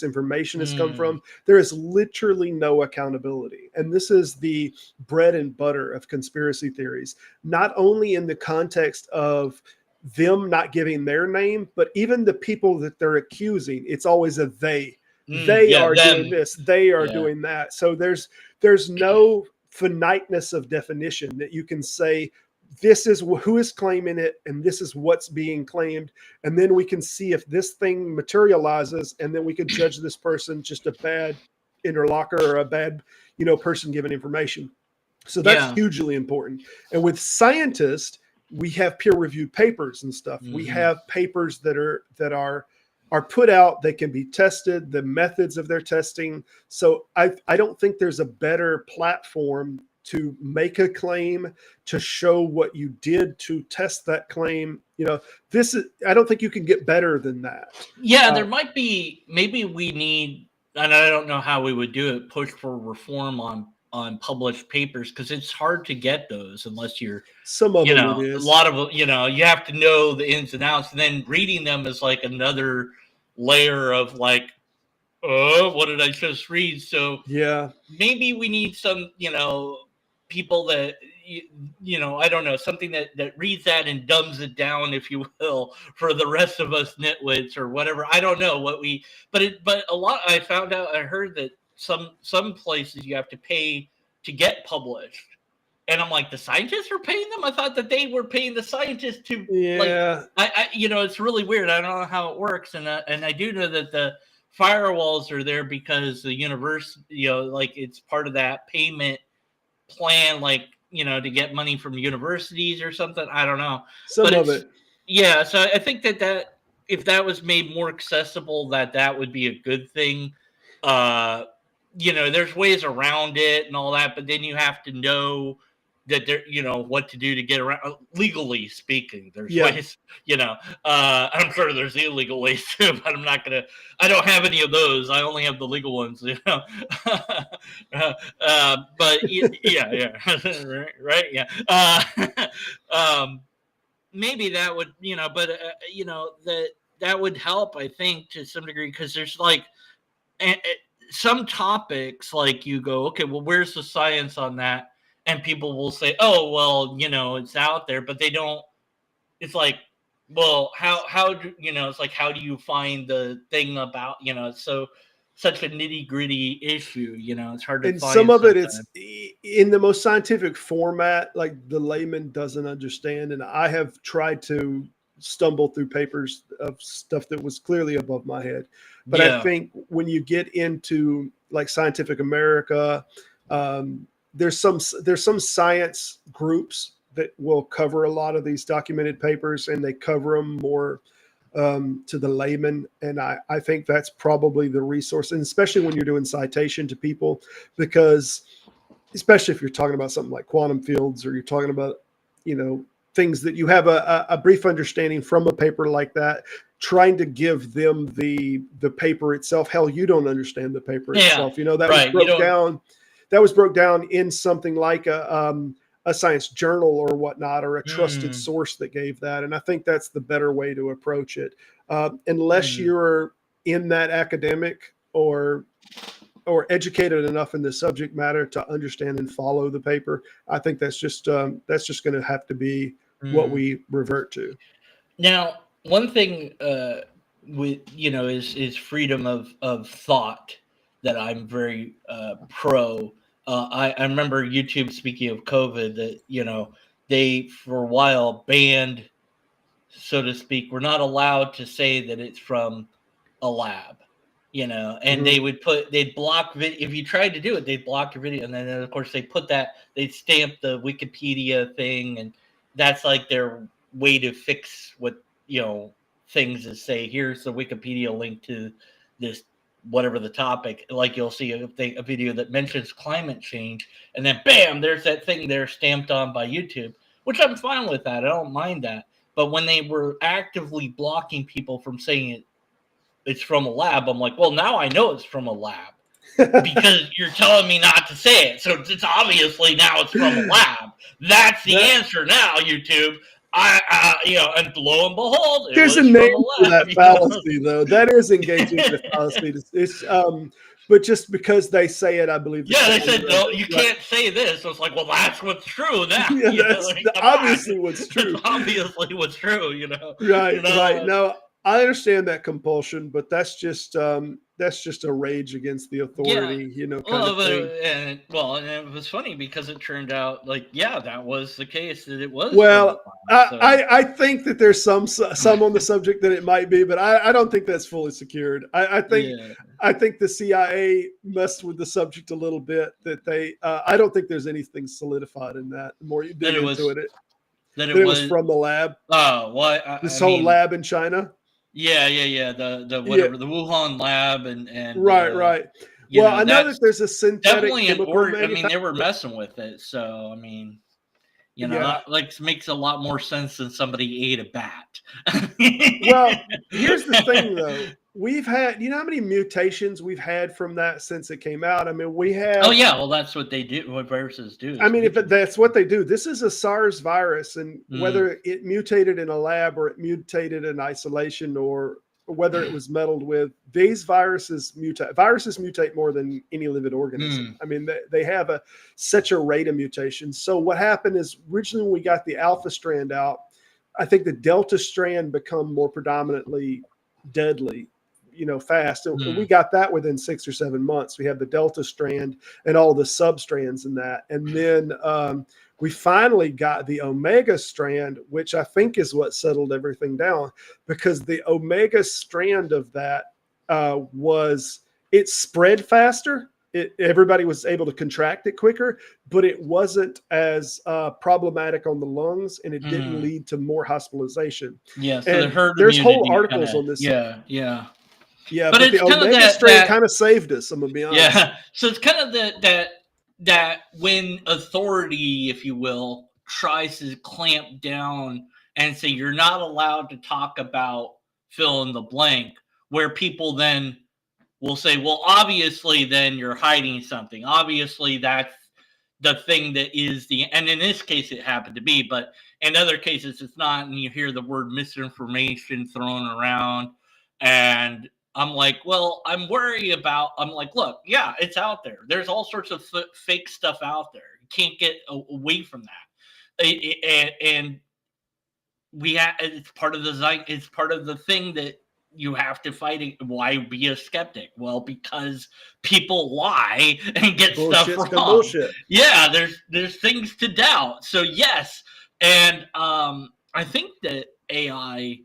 information has come from, there is literally no accountability. And this is the bread and butter of conspiracy theories, not only in the context of them not giving their name, but even the people that they're accusing. It's always a they are doing this, they are doing that. So there's no finiteness of definition that you can say this is who is claiming it and this is what's being claimed, and then we can see if this thing materializes, and then we can judge this person just a bad interlocker or a bad person giving information. So that's hugely important. And with scientists, we have peer-reviewed papers and stuff. We have papers that are put out, they can be tested, the methods of their testing. So I don't think there's a better platform to make a claim, to show what you did to test that claim. I don't think you can get better than that. There might be, maybe we need, and I don't know how we would do it, push for reform on published papers, because it's hard to get those unless you're some of them it is. A lot of you have to know the ins and outs, and then reading them is like another layer of like, oh, what did I just read? So maybe we need some people that I don't know, something that reads that and dumbs it down, if you will, for the rest of us nitwits or whatever. I don't know what we, but a lot. I heard that some places you have to pay to get published, and I'm like, the scientists are paying them. I thought that they were paying the scientists to. I it's really weird. I don't know how it works, and I do know that the firewalls are there because the university, like it's part of that payment plan, like to get money from universities or something. I don't know. Some of it. Yeah, so I think that if that was made more accessible, that would be a good thing. There's ways around it and all that, but then you have to know that there, what to do to get around, legally speaking. There's ways, I'm sure there's illegal ways too, but I don't have any of those. I only have the legal ones, but right, maybe that would, but that would help, I think, to some degree, because there's like some topics, like you go, okay, well, where's the science on that? And people will say, oh, well, it's out there, but they don't. It's like, well, how do it's like, how do you find the thing about, so such a nitty gritty issue, it's hard to and find. Some of it, it's in the most scientific format, like the layman doesn't understand. And I have tried to stumble through papers of stuff that was clearly above my head. But I think when you get into like Scientific America, there's some science groups that will cover a lot of these documented papers, and they cover them more to the layman. And I think that's probably the resource, and especially when you're doing citation to people, because especially if you're talking about something like quantum fields, or you're talking about, things that you have a brief understanding from a paper like that, trying to give them the paper itself. Hell, you don't understand the paper itself. That was broke down in something like a science journal or whatnot, or a trusted source that gave that. And I think that's the better way to approach it. Unless you're in that academic or educated enough in the subject matter to understand and follow the paper, I think that's just going to have to be what we revert to. Now, one thing is freedom of thought that I'm very pro. I remember YouTube, speaking of COVID, that they for a while banned, so to speak, we're not allowed to say that it's from a lab. And they'd block if you tried to do it, they'd block your video. And then of course they'd stamp the Wikipedia thing, and that's like their way to fix what, things is say, here's the Wikipedia link to this, whatever the topic. Like you'll see a video that mentions climate change, and then bam, there's that thing there stamped on by YouTube, which I'm fine with that. I don't mind that. But when they were actively blocking people from saying it's from a lab, I'm like, well, now I know it's from a lab because you're telling me not to say it. So it's obviously now it's from a lab. That's the answer now, YouTube. And lo and behold, there's a name for that fallacy, though. That is engaging in a fallacy. It's but just because they say it, I believe. Yeah, they said no, you can't say this. So it's like, well, that's what's true now. Yeah, that's obviously what's true. Obviously what's true. Right. Right. No, I understand that compulsion, but that's just a rage against the authority, kind of thing. And it was funny because it turned out that was the case, that it was. Well, I think that there's some on the subject that it might be, but I don't think that's fully secured. I think the CIA messed with the subject a little bit. That I don't think there's anything solidified in that. The more you dig into it, that it was from the lab. Oh, well, this whole lab in China. Yeah. The whatever, the Wuhan lab and right. Well, I know that there's a synthetic chemical they were messing with it. So that makes a lot more sense than somebody ate a bat. Well, here's the thing, though. We've had, how many mutations we've had from that since it came out? I mean, we have. Oh yeah, well, that's what they do. What viruses do. I mean, if that's what they do. This is a SARS virus, and whether it mutated in a lab or it mutated in isolation, or whether it was meddled with, these viruses mutate. Viruses mutate more than any living organism. I mean, they have such a rate of mutation. So what happened is, originally when we got the alpha strand out, I think the delta strand become more predominantly deadly, fast. And we got that within 6 or 7 months. We have the delta strand and all the substrands in that. And then we finally got the omega strand, which I think is what settled everything down, because the omega strand of that it spread faster. Everybody was able to contract it quicker, but it wasn't as problematic on the lungs, and it didn't lead to more hospitalization. Yeah, so there's whole articles on this. Yeah, but the omega strain kind of saved us. I'm gonna be honest. Yeah, so it's kind of that when authority, if you will, tries to clamp down and say you're not allowed to talk about fill in the blank, where people then will say, well, obviously, then you're hiding something. Obviously, that's the thing that is and in this case, it happened to be, but in other cases, it's not. And you hear the word misinformation thrown around, and I'm like, well, I'm like, look, yeah, it's out there. There's all sorts of fake stuff out there. You can't get away from that. And it's part of it's part of the thing that you have to fight. Why be a skeptic? Well, because people lie and get stuff wrong. Bullshit. Yeah, there's things to doubt. So yes, and I think that AI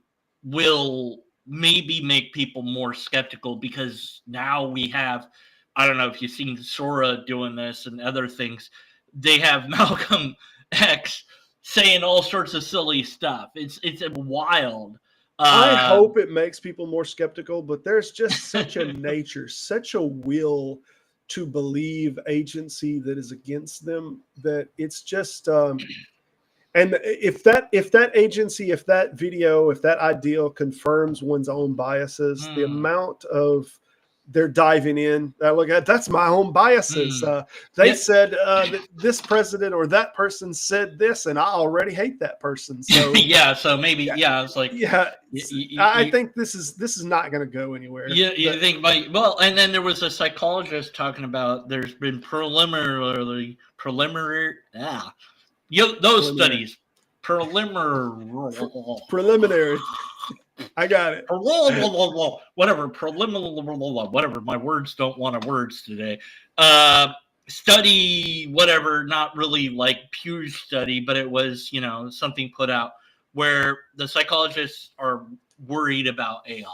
will maybe make people more skeptical, because now we have, I don't know if you've seen Sora doing this and other things. They have Malcolm X saying all sorts of silly stuff. It's wild. I hope it makes people more skeptical, but there's just such a nature, such a will to believe agency that is against them that it's just and if that agency, if that video, if that ideal confirms one's own biases, the amount of they're diving in. Look at that's my own biases. They said that this president or that person said this, and I already hate that person. So so maybe it's like I think this is not going to go anywhere. You think and then there was a psychologist talking about there's been preliminary studies preliminary. I got it. Whatever. Whatever. My words don't want to words today. Study, whatever, not really like Pew's study, but it was, something put out where the psychologists are worried about AI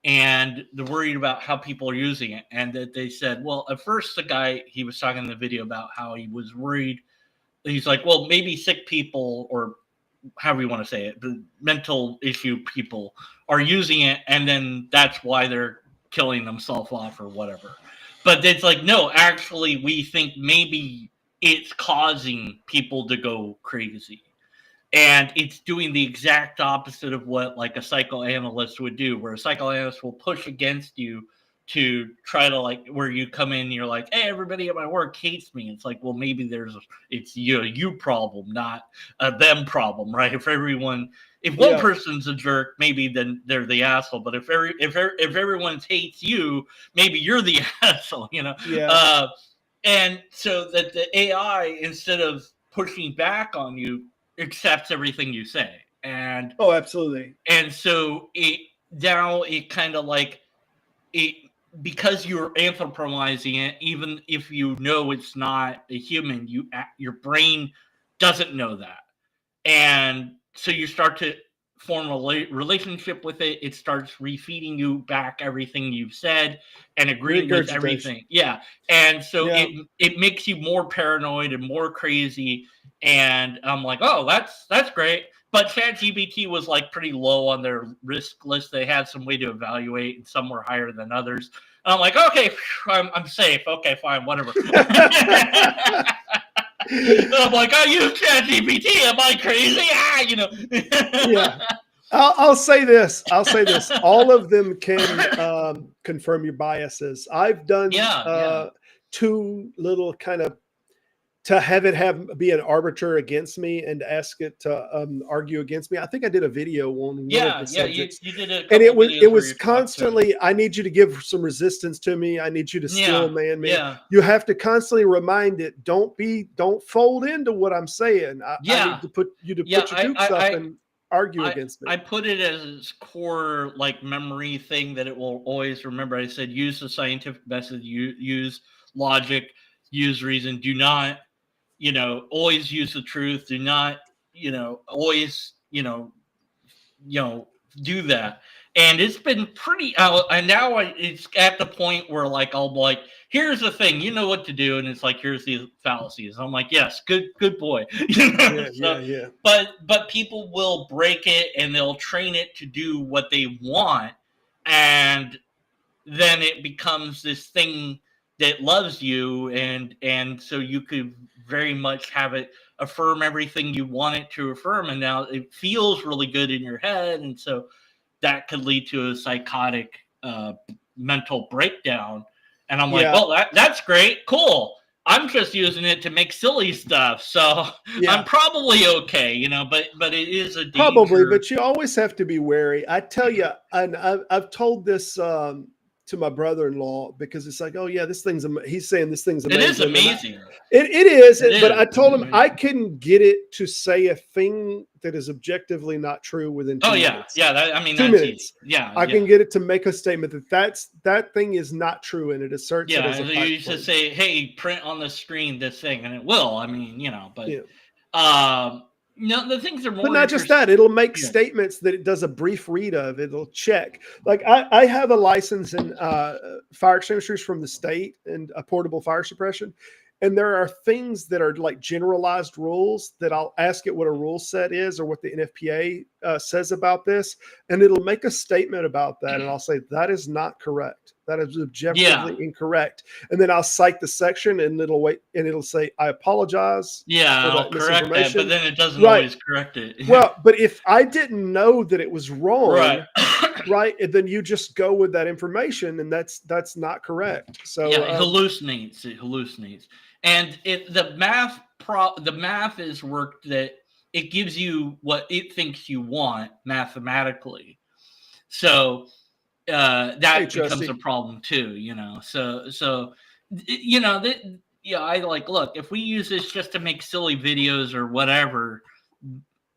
and they're worried about how people are using it. And that they said, well, at first the guy, he was talking in the video about how he was worried. He's like, well, maybe sick people or however you want to say it, the mental issue people are using it, and then that's why they're killing themselves off or whatever. But it's like, no, actually, we think maybe it's causing people to go crazy. And it's doing the exact opposite of what like a psychoanalyst would do, where a psychoanalyst will push against you to try to like where you come in and you're like, hey, everybody at my work hates me. It's like, well, maybe it's you problem, not a them problem, right? If one person's a jerk, maybe then they're the asshole. But if everyone hates you, maybe you're the asshole, Yeah. And so that the AI, instead of pushing back on you, accepts everything you say. And absolutely. And so it kind of like it, because you're anthropomorphizing it, even if you know it's not a human, your brain doesn't know that. And so you start to form a relationship with it. It starts refeeding you back everything you've said and agreeing with everything. Yeah. And so it makes you more paranoid and more crazy. And I'm like, oh, that's great. But ChatGPT was like pretty low on their risk list. They had some way to evaluate, and some were higher than others. And I'm like, okay, I'm safe. Okay, fine, whatever. I'm like, I use ChatGPT. Am I crazy? Yeah. I'll say this. All of them can confirm your biases. I've done two little kind of to have it be an arbiter against me and to ask it to argue against me. I think I did a video on one of the subjects. You did it. And it was constantly, I need you to give some resistance to me. I need you to still man me. Yeah. You have to constantly remind it, don't fold into what I'm saying. I need to put your dukes up and argue against me. I put it as its core like memory thing that it will always remember. I said, use the scientific method, use logic, use reason. Do not, always use the truth. Do not, always, do that. And it's been pretty and now it's at the point where like I'll be like, here's the thing, you know what to do, and it's like, here's the fallacies. I'm like, yes, good boy. Yeah. But people will break it and they'll train it to do what they want, and then it becomes this thing that loves you, and so you could very much have it affirm everything you want it to affirm, and now it feels really good in your head, and so that could lead to a psychotic mental breakdown. And I'm like, well, that's great, cool. I'm just using it to make silly stuff, so I'm probably okay, but it is a danger. Probably, but you always have to be wary. I tell you, and I've told this to my brother-in-law, because it's like, oh yeah, he's saying this thing's amazing. It is amazing. It is, but I told him I couldn't get it to say a thing that is objectively not true within 2 minutes. 2 minutes. Easy. Yeah, I can get it to make a statement that thing is not true, and it asserts it as a fact. You used to say, hey, print on the screen this thing, and it will. No, the things are more. But not just that; it'll make statements that it does a brief read of. It'll check. Like I have a license in fire extinguishers from the state and a portable fire suppression, and there are things that are like generalized rules that I'll ask it what a rule set is or what the NFPA says about this, and it'll make a statement about that, and I'll say that is not correct. That is objectively incorrect. And then I'll cite the section, and it'll say, I apologize. Yeah, for I'll correct that, but then it doesn't Right. always correct it. Well, but if I didn't know that it was wrong, Right. right, and then you just go with that information, and that's not correct. So yeah, it hallucinates. It hallucinates, and the math is worked that it gives you what it thinks you want mathematically. So that becomes a problem too, you know. So you know that. Yeah, I look, if we use this just to make silly videos or whatever,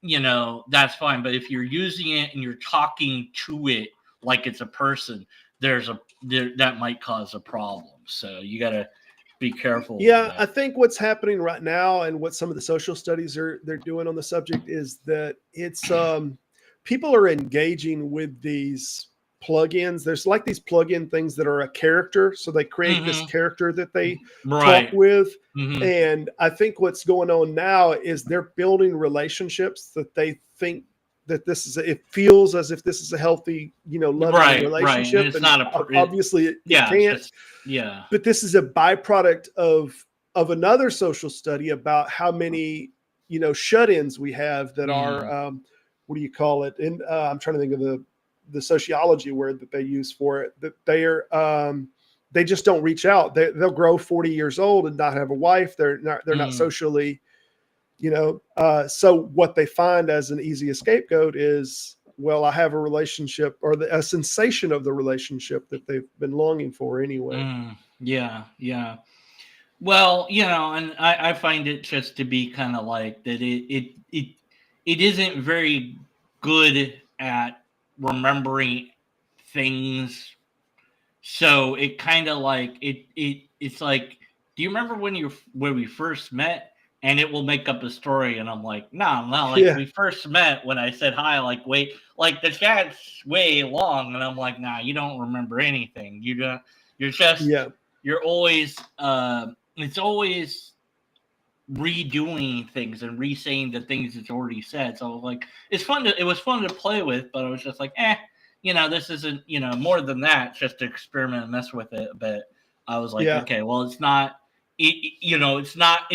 you know, that's fine. But if you're using it and you're talking to it like it's a person, that might cause a problem. So you got to be careful. Yeah, I think what's happening right now, and what some of the social studies they're doing on the subject, is that it's people are engaging with these plugins. There's like these plugin things that are a character, so they create this character that they talk with. And I think what's going on now is they're building relationships that they think that it feels as if this is a healthy, you know, loving relationship. And it's not obviously it can't. But this is a byproduct of another social study about how many, you know, shut-ins we have that are what do you call it? And I'm trying to think of the sociology word that they use for it, that they just don't reach out. They'll grow 40 years old and not have a wife. They're not socially, you know. So what they find as an easy scapegoat is, well, I have a relationship, or a sensation of the relationship that they've been longing for anyway. Yeah. Well, you know, and I find it just to be kind of like that. It isn't very good at remembering things, so it kind of like it's like, do you remember when we first met? And it will make up a story, and I'm like, no, like we first met when I said hi, like wait, like the chat's way long, and I'm like, nah, you don't remember anything. You're always it's always redoing things and re-saying the things it's already said. So like it was fun to play with, but I was just like, you know, this isn't, you know, more than that, just to experiment and mess with it. But I was like, okay, well, it's not, you know, it's not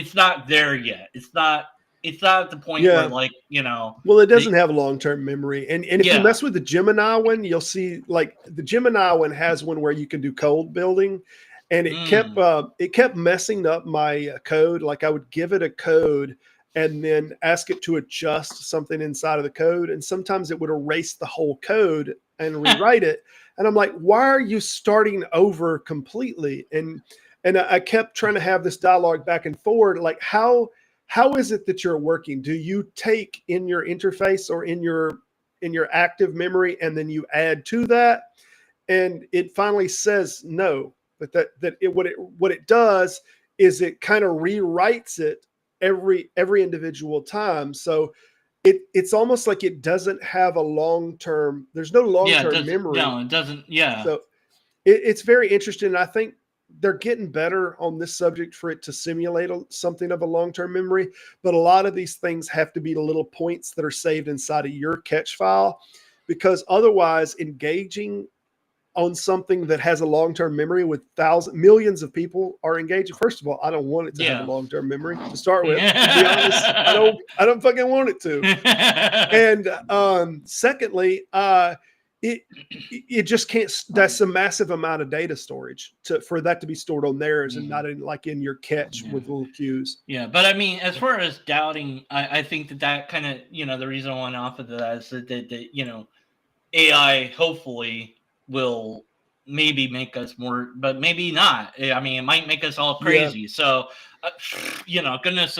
there yet. It's not at the point where, like, you know, well, it doesn't have a long-term memory. And if you mess with the Gemini one, you'll see, like, the Gemini one has one where you can do code building. And it kept messing up my code. Like, I would give it a code and then ask it to adjust something inside of the code. And sometimes it would erase the whole code and rewrite it. And I'm like, why are you starting over completely? And I kept trying to have this dialogue back and forward. Like, how is it that you're working? Do you take in your interface or in your active memory, and then you add to that? And it finally says no. But what it does is it kind of rewrites it every individual time. So it's almost like it doesn't have a long-term. There's no long-term memory. No, it doesn't. Yeah. So it's very interesting. I think they're getting better on this subject for it to simulate something of a long-term memory. But a lot of these things have to be the little points that are saved inside of your catch file, because otherwise engaging on something that has a long-term memory with millions of people are engaging. First of all, I don't want it to have a long-term memory to start with. To be honest, I don't fucking want it to. And secondly, it just can't. That's a massive amount of data storage for that to be stored on theirs and not in your catch with little cues. Yeah, but I mean, as far as doubting, I think that kind of, you know, the reason I went off of that is that you know, AI hopefully will maybe make us more, but maybe not. I mean, it might make us all crazy. So, you know, goodness,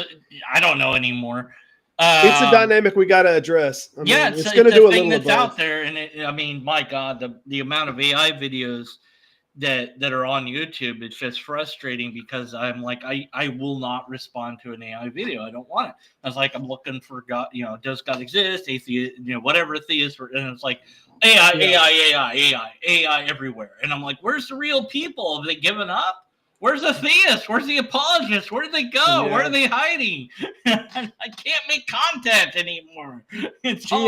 I don't know anymore. It's a dynamic we got to address. I mean, it's going to do a little that's of both. out there, and I mean, my God, the amount of AI videos that are on YouTube, it's just frustrating, because I'm like, I will not respond to an AI video. I don't want it. I was like, I'm looking for God, you know, does God exist? Atheist, you know, whatever theist, and it's like AI everywhere. And I'm like, where's the real people? Have they given up? Where's the theist? Where's the apologist? Where did they go? Yeah. Where are they hiding? I can't make content anymore. It's all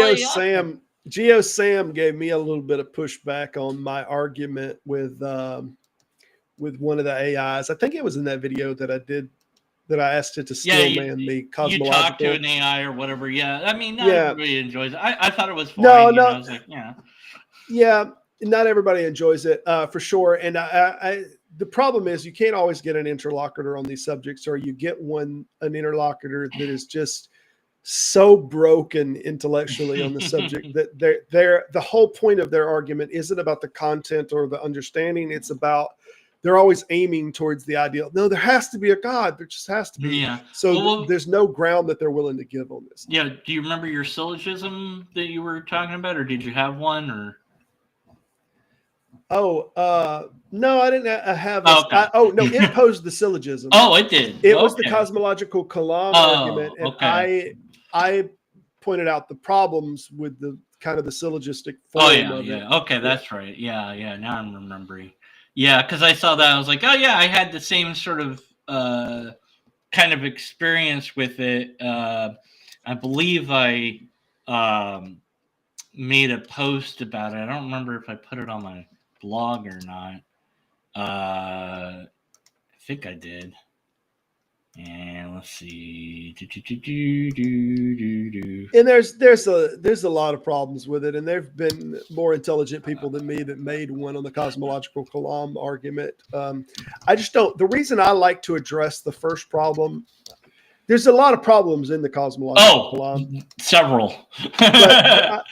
Geo AI. Sam gave me a little bit of pushback on my argument with one of the AIs. I think it was in that video that I did, that I asked it to still man the You cosmological. talk to an AI or whatever. Yeah, I mean, not Yeah. everybody enjoys it. I thought it was fine. No, you know, no. I was like, yeah. Yeah, not everybody enjoys it for sure. And the problem is you can't always get an interlocutor on these subjects, or you get an interlocutor that is just so broken intellectually on the subject that the whole point of their argument isn't about the content or the understanding. It's about, they're always aiming towards the ideal. No, there has to be a God. There just has to be. Yeah. So there's no ground that they're willing to give on this. Yeah. Do you remember your syllogism that you were talking about, or did you have one? Or no, I didn't have. Okay. No, it posed the syllogism. Oh, it did. It was the cosmological Kalam argument, and okay. I pointed out the problems with the kind of the syllogistic form of it. Okay, that's right. Yeah. Now I'm remembering. Yeah, because I saw that, I was like, oh yeah, I had the same sort of kind of experience with it. I believe I made a post about it. I don't remember if I put it on my blog or not. I think I did. And let's see. And there's a lot of problems with it, and there've been more intelligent people than me that made one on the cosmological Kalam argument. I just don't. The reason I like to address the first problem, there's a lot of problems in the cosmological Kalam. Several. But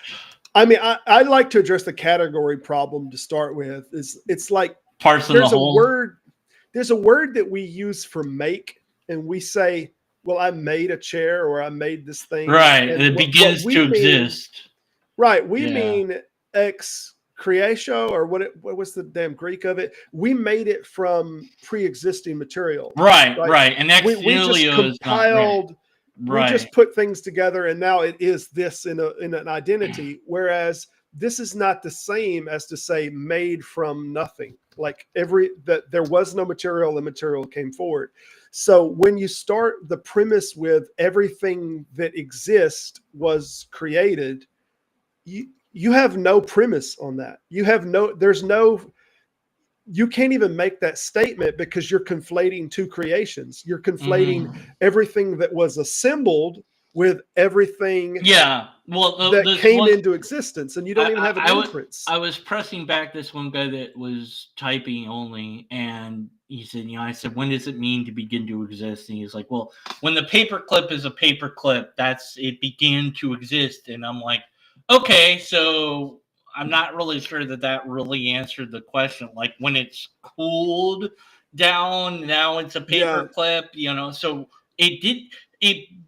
I like to address the category problem to start with. It's like parts of the whole. There's a word that we use for make. And we say, well, I made a chair, or I made this thing. Right. And it begins to exist. Right. We mean ex creatio, or what was the damn Greek of it? We made it from pre-existing material. Right. And ex we just compiled, we just put things together, and now it is this in an identity. Whereas this is not the same as to say made from nothing. Like that there was no material, the material came forward. So when you start the premise with everything that exists was created, you have no premise on that. You can't even make that statement, because you're conflating two creations. You're conflating everything that was assembled with everything that came into existence, and you don't even have an inference. I was pressing back this one guy that was typing only, and he said, I said, when does it mean to begin to exist? And he's like, well, when the paperclip is a paperclip, it began to exist. And I'm like, okay, so I'm not really sure that really answered the question. Like, when it's cooled down, now it's a paperclip, so it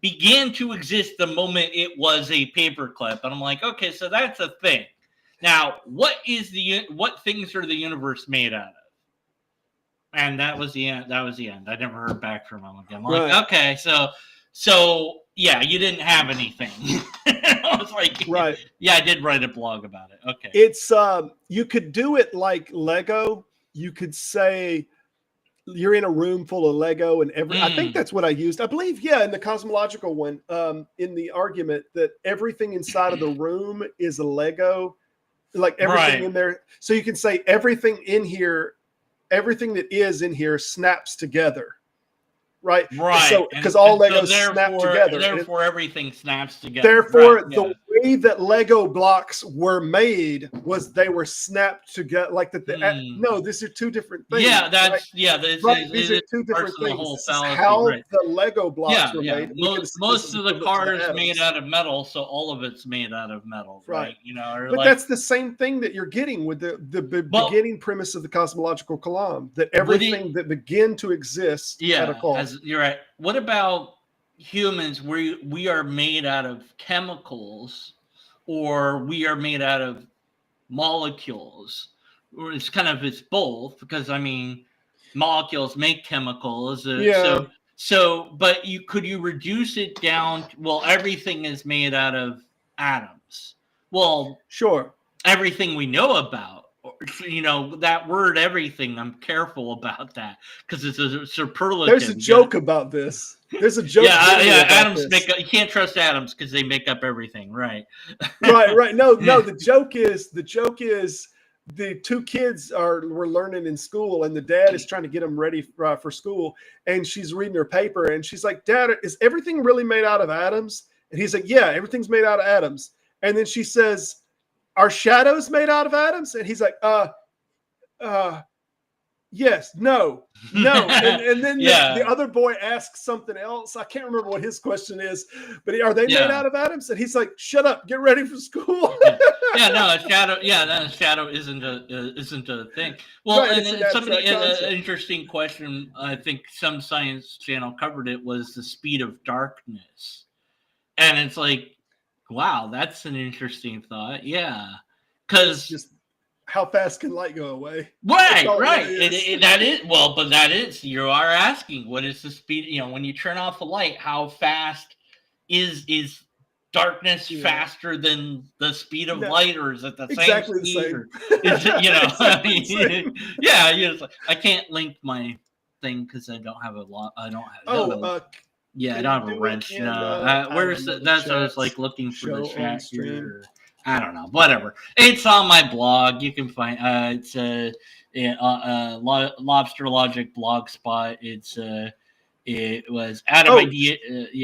began to exist the moment it was a paperclip. And I'm like, okay, so that's a thing. Now, what things are the universe made out of? And that was the end. I never heard back from him again. I'm like, okay, so yeah, you didn't have anything. I was like, right. Yeah, I did write a blog about it. Okay. It's you could do it like Lego. You could say you're in a room full of Lego, and I think that's what I used. I believe, in the cosmological one, in the argument that everything inside of the room is a Lego, like everything in there. So you can say everything that is in here snaps together. Right. So, because all Legos snap together. Therefore, everything snaps together. Therefore, the way that Lego blocks were made was they were snapped together. Like that. No, these are two different things. Yeah, these are two different things. How the Lego blocks were made. Most of the car is made out of metal, so all of it's made out of metal. Right. But that's the same thing that you're getting with the beginning premise of the cosmological Kalam, that everything that began to exist had a cause. You're right. What about humans? We are made out of chemicals, or we are made out of molecules, or it's both, because molecules make chemicals. But could you reduce it down? Well, everything is made out of atoms. Well, sure. Everything we know about that word everything. I'm careful about that because it's a superlative. There's a joke about this. There's a joke. Yeah. Atoms you can't trust atoms because they make up everything, right? Right. No. The joke is the two kids were learning in school, and the dad is trying to get them ready for school, and she's reading her paper, and she's like, "Dad, is everything really made out of atoms?" And he's like, "Yeah, everything's made out of atoms." And then she says, "Are shadows made out of atoms?" And he's like, yes, no. And then the other boy asks something else. I can't remember what his question is, but are they made out of atoms? And he's like, "Shut up, get ready for school." A shadow isn't a thing. Well, right, and somebody an interesting question. I think some science channel covered it, was the speed of darkness, and it's like, wow, that's an interesting thought. Yeah, because just how fast can light go away? Right. That is, you are asking, what is the speed? When you turn off the light, how fast is darkness faster than the speed of light, or is it the same speed? Or is it, I can't link my thing because I don't have a lot. I don't have. I don't have a wrench. Where's that's? I was like looking for the chat here. I don't know. Whatever. It's on my blog. You can find it's Lobster Logic blog spot. It was Adam idea.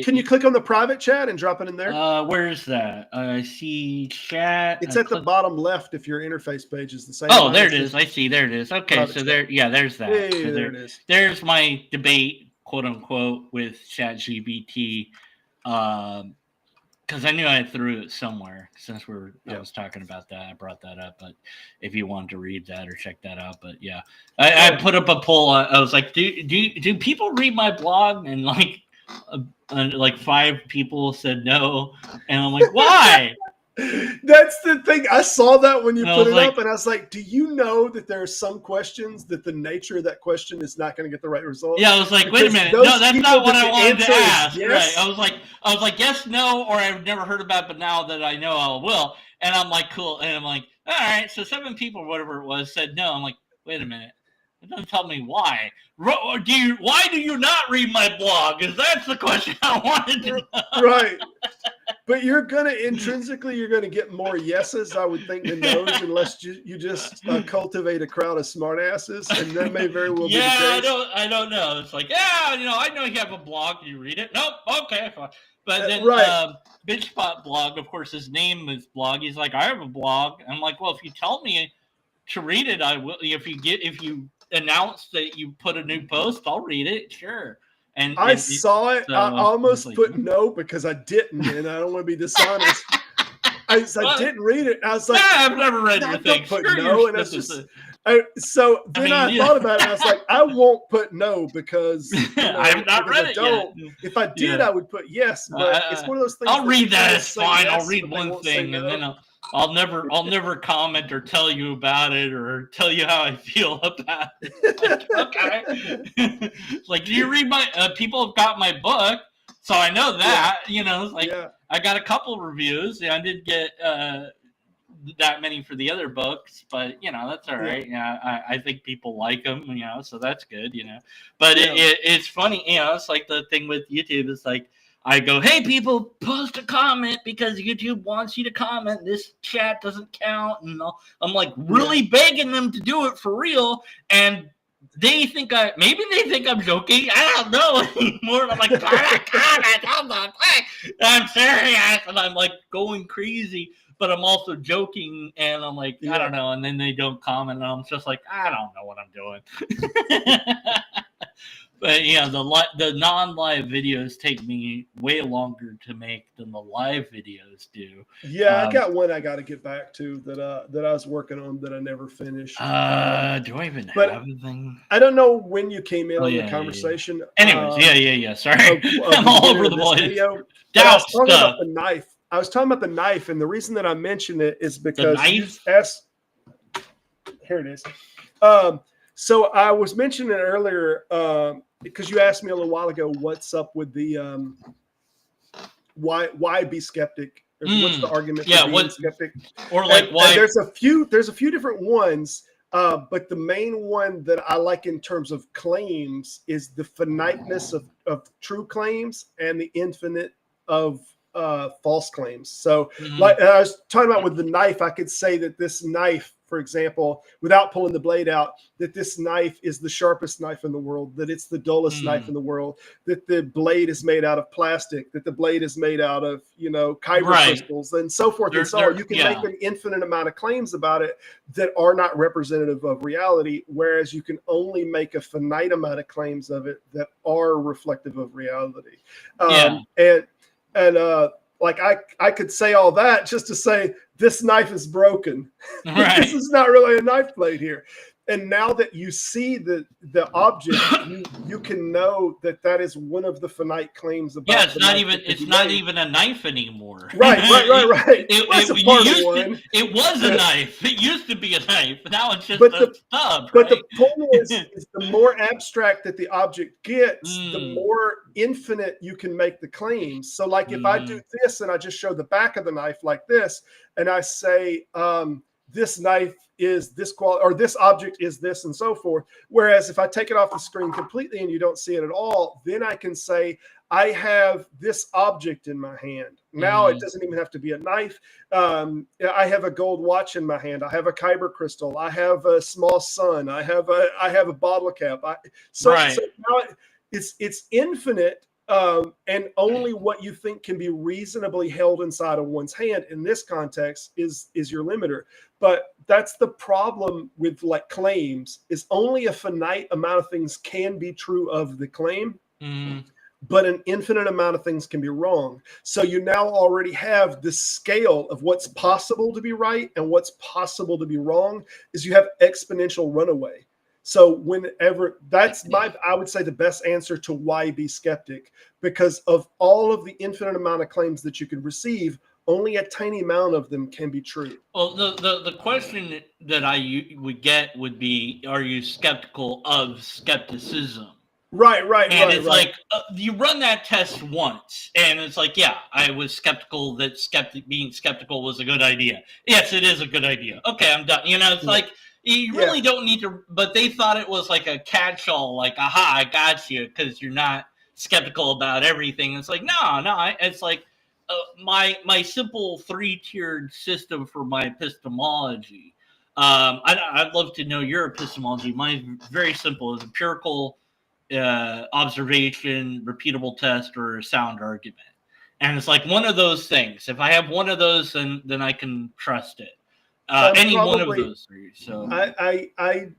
Can you click on the private chat and drop it in there? Where's that? I see chat. It's at the bottom left if your interface page is the same. Oh, there it is. I see. There it is. Okay, so there. Yeah, there's that. Hey, so there it is. There's my debate, quote unquote, with ChatGPT. Because I knew I threw it somewhere since I was talking about that. I brought that up, but if you want to read that or check that out, but yeah, I put up a poll. I was like, do people read my blog? And like 5 people said no, and I'm like, why? That's the thing. I saw that when you put it up, and I was like, do you know that there are some questions that the nature of that question is not going to get the right result? Yeah, I was like, wait a minute. No, that's not what I wanted to ask. Yes. Right. I was like, yes, no, or I've never heard about it, but now that I know, I will. And I'm like, cool. And I'm like, all right. So 7 people, or whatever it was, said no. I'm like, wait a minute. It doesn't tell me why. Why do you not read my blog? Because that's the question I wanted to know. Right. But you're going to get more yeses, I would think, than no's, unless you just cultivate a crowd of smartasses, and that may very well be the case. I don't know. It's like, I know you have a blog. Do you read it? Nope. Okay, fine. But then Bitchpot blog, of course, his name is blog. He's like, I have a blog. I'm like, well, if you tell me to read it, I will. If you announce that you put a new post, I'll read it. Sure. And I saw it. So I almost put no because I didn't, and I don't want to be dishonest. I didn't read it. I was like, I've never read your thing. Put no, and I thought about it. And I was like, I won't put no because I have not read it yet. If I did, I would put yes. But it's one of those things. I'll read that. It's fine. Yes, I'll read one thing, and then I'll never comment or tell you about it or tell you how I feel about it. Like, okay. Like, do you read my? People have got my book, so I know that. I got a couple reviews. I did get that many for the other books, but that's all right. I think people like them. So that's good. But it's funny. It's like the thing with YouTube. It's like, I go, hey, people, post a comment because YouTube wants you to comment. This chat doesn't count. And I'm like really begging them to do it for real. And they think I'm joking. I don't know anymore. And I'm like, I'm serious. And I'm like going crazy, but I'm also joking. And I'm like, I don't know. And then they don't comment. And I'm just like, I don't know what I'm doing. But the non-live videos take me way longer to make than the live videos do. Yeah, I got one I got to get back to that I was working on that I never finished. Do I even have anything? I don't know when you came in on the conversation. Anyways, Sorry, I'm all over the place. Doubt stuff. About the knife. I was talking about the knife, and the reason that I mentioned it is because you asked. Here it is. So I was mentioning it earlier because you asked me a little while ago, what's up with the why be skeptic What's the argument Yeah, for being skeptic? Or like why? And there's a few different ones, but the main one that I like in terms of claims is the finiteness of true claims and the infinite of false claims. So, like I was talking about with the knife, I could say that this knife, for example, without pulling the blade out, that this knife is the sharpest knife in the world, that it's the dullest knife in the world, that the blade is made out of plastic, that the blade is made out of, kyber crystals, and so forth and so on. You can make an infinite amount of claims about it that are not representative of reality, whereas you can only make a finite amount of claims of it that are reflective of reality. Like I could say all that just to say this knife is broken. Right. This is not really a knife blade here. And now that you see the object, you can know that is one of the finite claims about. Yeah, it's not even a knife anymore. Right. It was a knife. It used to be a knife. Now it's just a stub. But the point is the more abstract that the object gets, the more infinite you can make the claims. So, like if I do this and I just show the back of the knife like this, and I say this knife is this quality, or this object is this, and so forth. Whereas if I take it off the screen completely and you don't see it at all, then I can say I have this object in my hand. Now it doesn't even have to be a knife. I have a gold watch in my hand. I have a kyber crystal. I have a small sun. I have a bottle cap. So now it's infinite. And only what you think can be reasonably held inside of one's hand in this context is your limiter. But that's the problem with like claims, is only a finite amount of things can be true of the claim, but an infinite amount of things can be wrong. So you now already have the scale of what's possible to be right and what's possible to be wrong, is you have exponential runaway. So whenever I would say the best answer to why be skeptic, because of all of the infinite amount of claims that you could receive, only a tiny amount of them can be true. Well, the question that I would get would be, are you skeptical of skepticism? Right. And it's like, you run that test once, and it's like, yeah, I was skeptical that being skeptical was a good idea. Yes, it is a good idea. Okay, I'm done. It's like, you really don't need to, but they thought it was like a catch-all, like, aha, I got you, because you're not skeptical about everything. It's like, no, it's like my simple 3-tiered system for my epistemology. I'd love to know your epistemology. Mine's very simple. It's empirical observation, repeatable test, or a sound argument. And it's like one of those things. If I have one of those, then I can trust it. Any one of those three. So I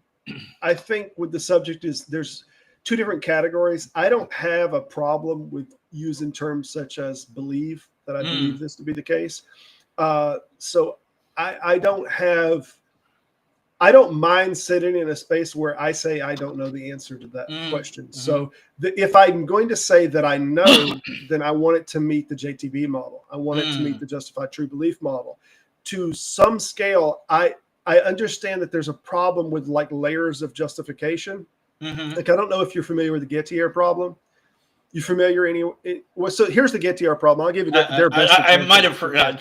think with the subject is there's two different categories. I don't have a problem with using terms such as believe, that I believe this to be the case. So I don't mind sitting in a space where I say I don't know the answer to that question. So if I'm going to say that I know, then I want it to meet the JTB model. I want it to meet the justified true belief model. To some scale, I understand that there's a problem with like layers of justification. Like, I don't know if you're familiar with the Gettier problem. You familiar well, so here's the Gettier problem. I'll give you their best. I might have forgotten.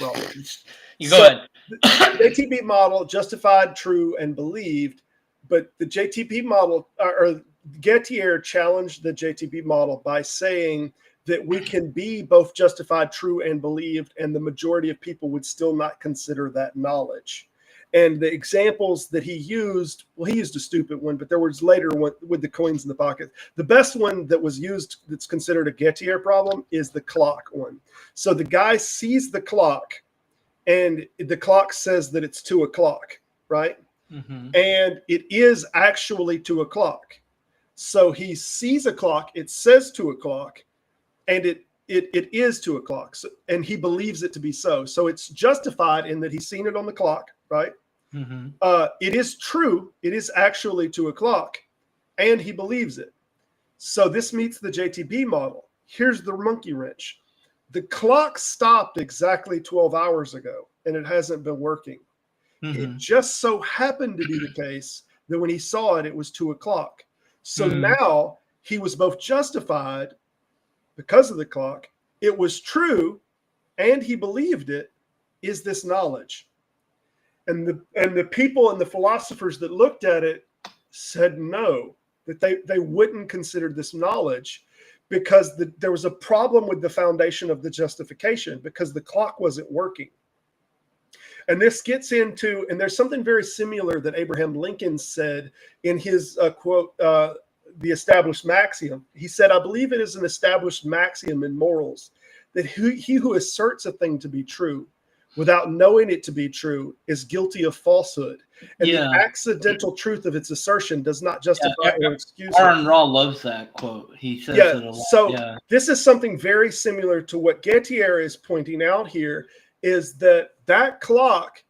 You go ahead. The JTB model, justified, true, and believed, but the JTB model, or Gettier challenged the JTB model by saying that we can be both justified, true, and believed, and the majority of people would still not consider that knowledge. And the examples that he used, well, he used a stupid one, but there was later one with the coins in the pocket. The best one that was used that's considered a Gettier problem is the clock one. So the guy sees the clock, and the clock says that it's 2 o'clock, right? And it is actually 2 o'clock. So he sees a clock, it says 2 o'clock, and it is 2 o'clock. So, and he believes it to be so. So it's justified in that he's seen it on the clock, right? It is true. It is actually 2 o'clock, and he believes it. So this meets the JTB model. Here's the monkey wrench. The clock stopped exactly 12 hours ago, and it hasn't been working. It just so happened to be the case that when he saw it, it was 2 o'clock. So now he was both justified because of the clock. It was true and he believed it, is this knowledge. And the people and the philosophers that looked at it said no, that they wouldn't consider this knowledge, because there was a problem with the foundation of the justification, because the clock wasn't working. And this gets into, and there's something very similar that Abraham Lincoln said in his quote, the established maxim. He said, "I believe it is an established maxim in morals that he who asserts a thing to be true without knowing it to be true is guilty of falsehood. And the accidental truth of its assertion does not justify or excuse it." Aaron Raw loves that quote. He says it a lot. So this is something very similar to what Gettier is pointing out here, is that clock,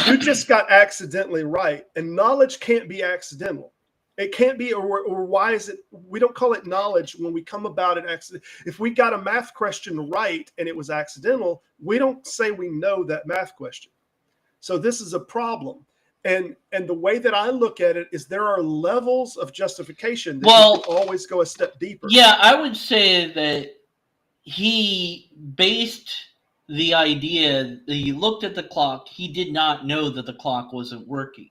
you just got accidentally right. And knowledge can't be accidental. It can't be, or why is it, we don't call it knowledge when we come about it accident. If we got a math question right and it was accidental, we don't say we know that math question. So this is a problem. And the way that I look at it is there are levels of justification that you can always go a step deeper. Yeah, I would say that he based the idea that he looked at the clock. He did not know that the clock wasn't working.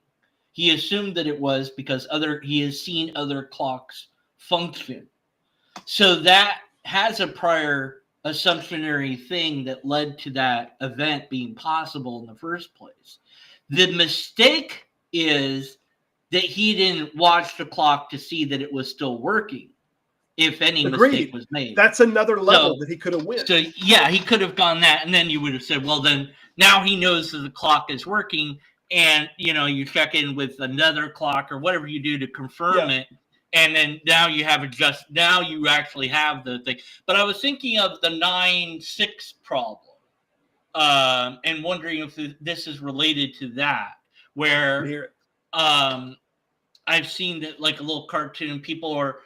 He assumed that it was because he has seen other clocks function. So that has a prior assumptionary thing that led to that event being possible in the first place. The mistake is that he didn't watch the clock to see that it was still working, if any mistake was made. That's another level that he could have went. So yeah, he could have gone that, and then you would have said, well, then now he knows that the clock is working. And, you check in with another clock or whatever you do to confirm it. And then now you actually have the thing. But I was thinking of the 9-6 problem and wondering if this is related to that, where I've seen that, like a little cartoon, people are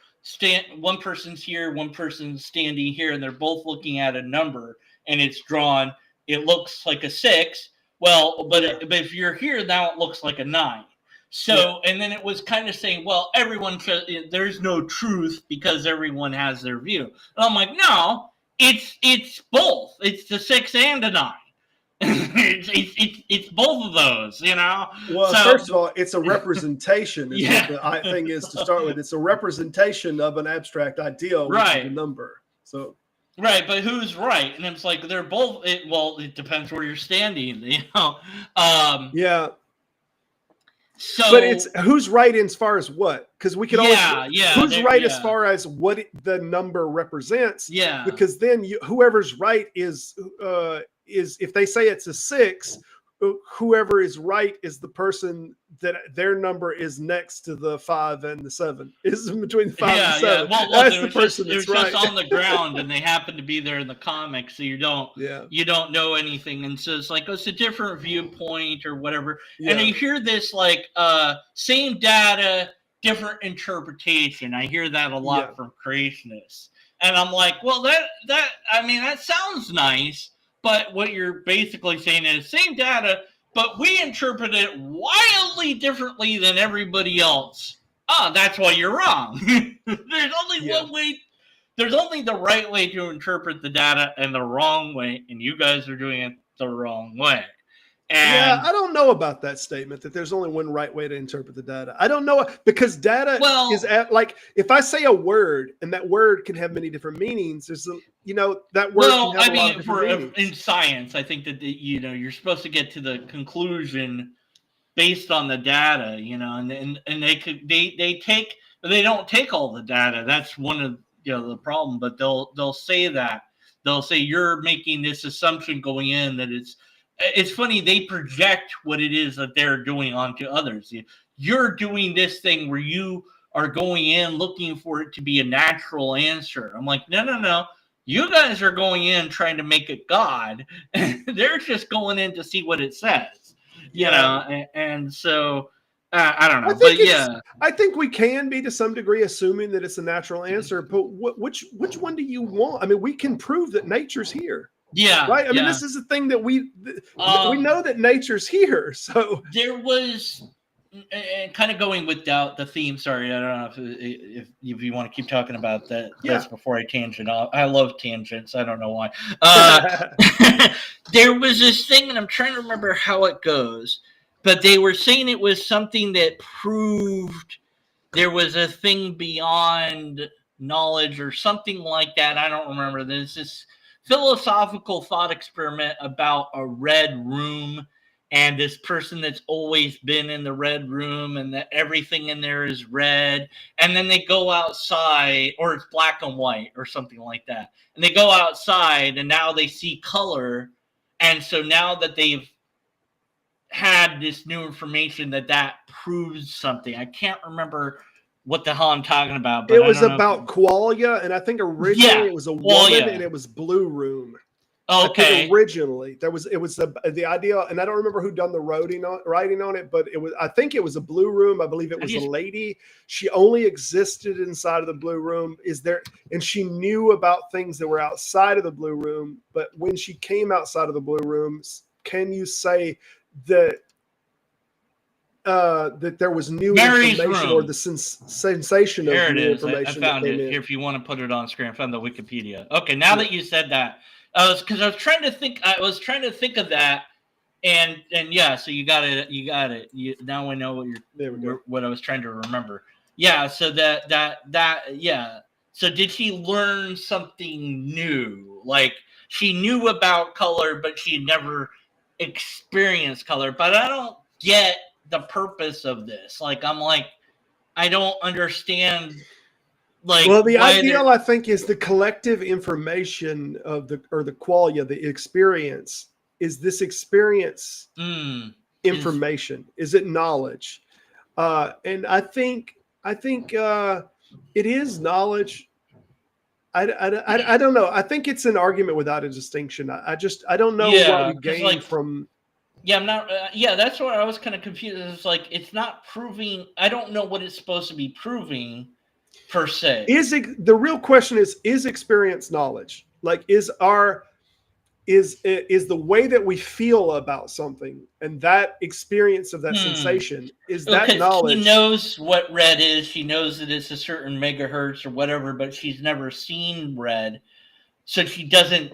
one person's here, one person's standing here, and they're both looking at a number, and it's drawn. It looks like a 6. Well, but if you're here now, it looks like a 9. So, and then it was kind of saying, well, there's no truth because everyone has their view. And I'm like, no, it's both. It's the 6 and a 9. it's both of those, Well, so, first of all, it's a representation. What the thing is to start with. It's a representation of an abstract ideal, which is a number. So. Right, but who's right? And it's like they're both. It depends where you're standing, Yeah. So, but it's who's right as far as what? Because we can always. Who's right as far as what the number represents? Yeah. Because then whoever's right is if they say it's a 6, whoever is right is the person that their number is next to the 5 and the 7. Is between the 5 and 7. Well, that's the person that's right. Just on the ground, and they happen to be there in the comics, so you don't know anything, and so it's like it's a different viewpoint or whatever. And you hear this like same data, different interpretation. I hear that a lot from creationists, and I'm like, well, that sounds nice. But what you're basically saying is same data, but we interpret it wildly differently than everybody else. That's why you're wrong. There's only one way. There's only the right way to interpret the data and the wrong way, and you guys are doing it the wrong way. And I don't know about that statement that there's only one right way to interpret the data. I don't know, because data is like, if I say a word and that word can have many different meanings, there's that word can have a lot of different meanings. In science, I think that you're supposed to get to the conclusion based on the data, and they don't take all the data. That's one of the problem, but they'll say that. They'll say you're making this assumption going in that it's funny, they project what it is that they're doing onto others. You're doing this thing where you are going in looking for it to be a natural answer. I'm like, no. You guys are going in trying to make it God. They're just going in to see what it says, and so I don't know. I think we can be to some degree assuming that it's a natural answer, but which one do you want? I mean, we can prove that nature's here. Yeah. Right. I mean, this is the thing that we know that nature's here. So there was and kind of going with doubt, the theme. Sorry, I don't know if you want to keep talking about that. Yeah. That's before I tangent off. I love tangents. I don't know why. There was this thing, and I'm trying to remember how it goes, but they were saying it was something that proved there was a thing beyond knowledge or something like that. I don't remember. There's this philosophical thought experiment about a red room and this person that's always been in the red room and that everything in there is red. And then they go outside, or it's black and white or something like that. And they go outside and now they see color. And so now that they've had this new information that proves something. I can't remember what the hell I'm talking about. But it was about qualia, and I think originally it was a woman, and it was blue room. Okay. Originally, it was the idea, and I don't remember who done the writing on it, but I think it was a blue room. I believe it was a lady. She only existed inside of the blue room. And she knew about things that were outside of the blue room. But when she came outside of the blue rooms, can you say that there was new information or the sensation of new information? I found it here. If you want to put it on screen, I found the Wikipedia. Okay, now that you said that, because I was trying to think. I was trying to think of that, and yeah. So you got it. Now I know what I was trying to remember. Yeah. So yeah. So did she learn something new? Like she knew about color, but she never experienced color. But I don't get the purpose of this. Like I don't understand. The ideal, I think, is the collective information of the qualia, the experience. Is this experience information? Is it knowledge? And I think it is knowledge. I don't know. I think it's an argument without a distinction. I don't know what we gain from. Yeah, I'm not. That's why I was kind of confused. It's like it's not proving. I don't know what it's supposed to be proving, per se. The real question is experience knowledge? Like is the way that we feel about something and that experience of that sensation, is that knowledge? She knows what red is. She knows that it's a certain megahertz or whatever, but she's never seen red, so she doesn't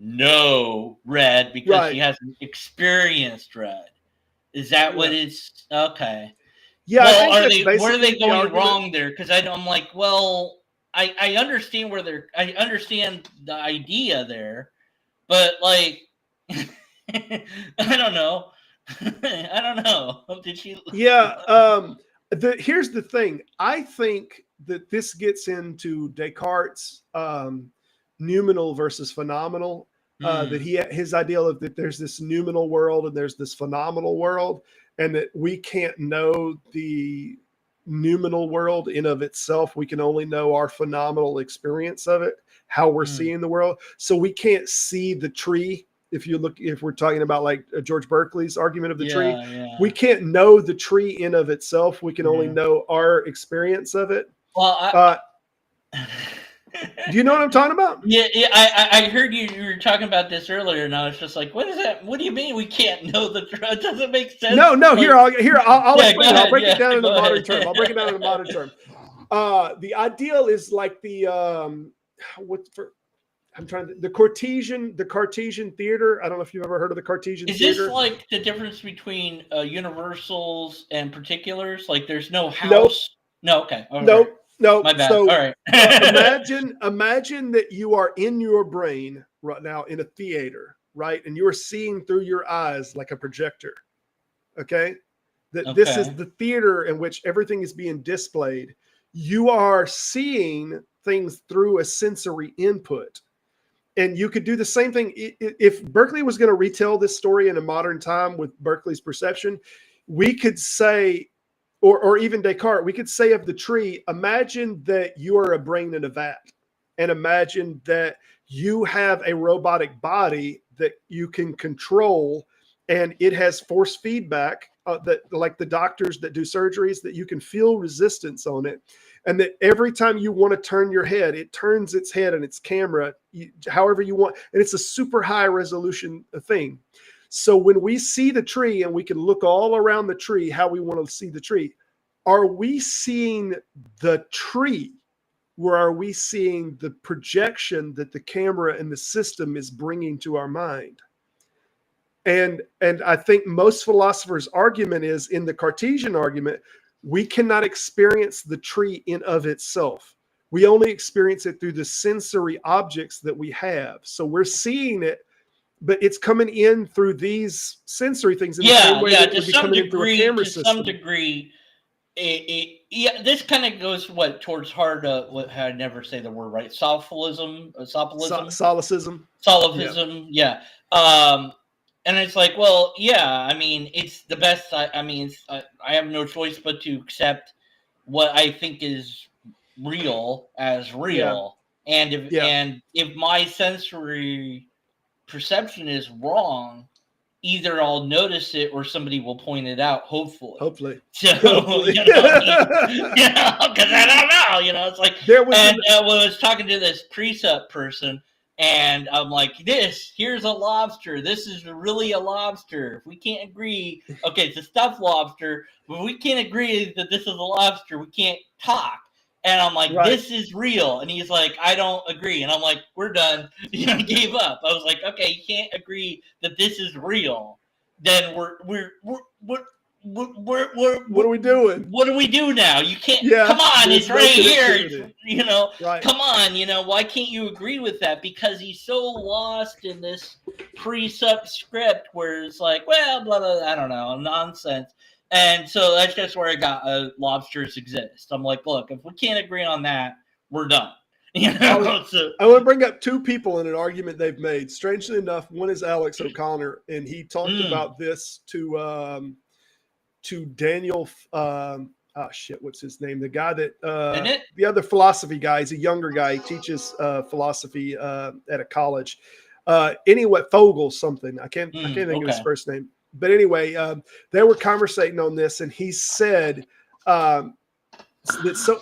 know red because she hasn't experienced red. Is that what it's? Okay. Yeah. Well, where are they going wrong there? Because I'm like, well, I understand I understand the idea there, but like, I don't know. I don't know. Did she? Yeah. Here's the thing. I think that this gets into Descartes' noumenal versus phenomenal. That his idea of that there's this noumenal world and there's this phenomenal world, and that we can't know the noumenal world in of itself. We can only know our phenomenal experience of it, how we're seeing the world. So we can't see the tree. If we're talking about like George Berkeley's argument of the tree, we can't know the tree in of itself. We can only know our experience of it. Well, do you know what I'm talking about? Yeah. I heard you were talking about this earlier, and I was just like, "What is that? What do you mean we can't know the truth? It doesn't make sense." No. Like, I'll explain. I'll break it down in a modern term. The ideal is like the Cartesian theater. I don't know if you've ever heard of the Cartesian theater. Is this like the difference between universals and particulars? Like, there's no house. No. Okay. Nope. No, my bad. So, all right. imagine that you are in your brain right now in a theater, right? And you are seeing through your eyes like a projector. Okay? This is the theater in which everything is being displayed. You are seeing things through a sensory input. And you could do the same thing. If Berkeley was going to retell this story in a modern time with Berkeley's perception, we could say, or even Descartes, we could say of the tree, imagine that you are a brain in a vat, and imagine that you have a robotic body that you can control, and it has force feedback that, like the doctors that do surgeries, that you can feel resistance on it. And that every time you want to turn your head, it turns its head and its camera, however you want. And it's a super high resolution thing. So when we see the tree and we can look all around the tree, how we want to see the tree, are we seeing the tree? Or are we seeing the projection that the camera and the system is bringing to our mind? And I think most philosophers' argument is, in the Cartesian argument, we cannot experience the tree in of itself. We only experience it through the sensory objects that we have. So we're seeing it, but it's coming in through these sensory things in the same way that it would be coming in through a camera system. To some degree, this kind of goes towards hard. I never say the word right. Solecism. Yeah. And it's like, well, yeah. I mean, it's the best. I have no choice but to accept what I think is real as real. Yeah. And if my sensory perception is wrong, either I'll notice it or somebody will point it out. Hopefully. So, Hopefully. because I don't know. It's like when I was talking to this precept person, and I'm like, here's a lobster. This is really a lobster. If we can't agree, okay, it's a stuffed lobster, but we can't agree that this is a lobster, we can't talk. And I'm like, This is real. And he's like, I don't agree. And I'm like, we're done. I gave up. I was like, okay, you can't agree that this is real. Then what are we doing? What do we do now? You can't. Come on, it's right here. Come on. Why can't you agree with that? Because he's so lost in this precept script where it's like, well, blah blah. I don't know, nonsense. And so that's just where I got lobsters exist. I'm like, look, if we can't agree on that, we're done. I want to bring up two people in an argument they've made. Strangely enough, one is Alex O'Connor, and he talked about this to Daniel. What's his name? The guy that the other philosophy guy. He's a younger guy. He teaches philosophy at a college. Anyway, Fogel something. I can't think of his first name. But anyway, they were conversating on this, and he said that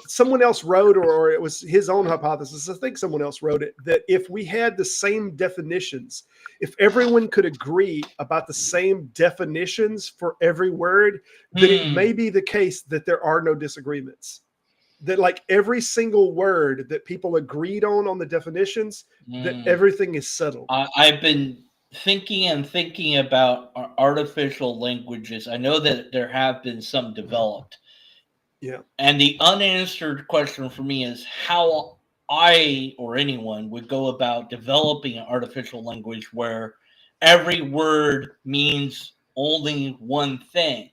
someone else wrote, or it was his own hypothesis. I think someone else wrote it, that if we had the same definitions, if everyone could agree about the same definitions for every word, then it may be the case that there are no disagreements. That like every single word that people agreed on the definitions, that everything is settled. I've been thinking about artificial languages. I know that there have been some developed. Yeah. And the unanswered question for me is how I or anyone would go about developing an artificial language where every word means only one thing.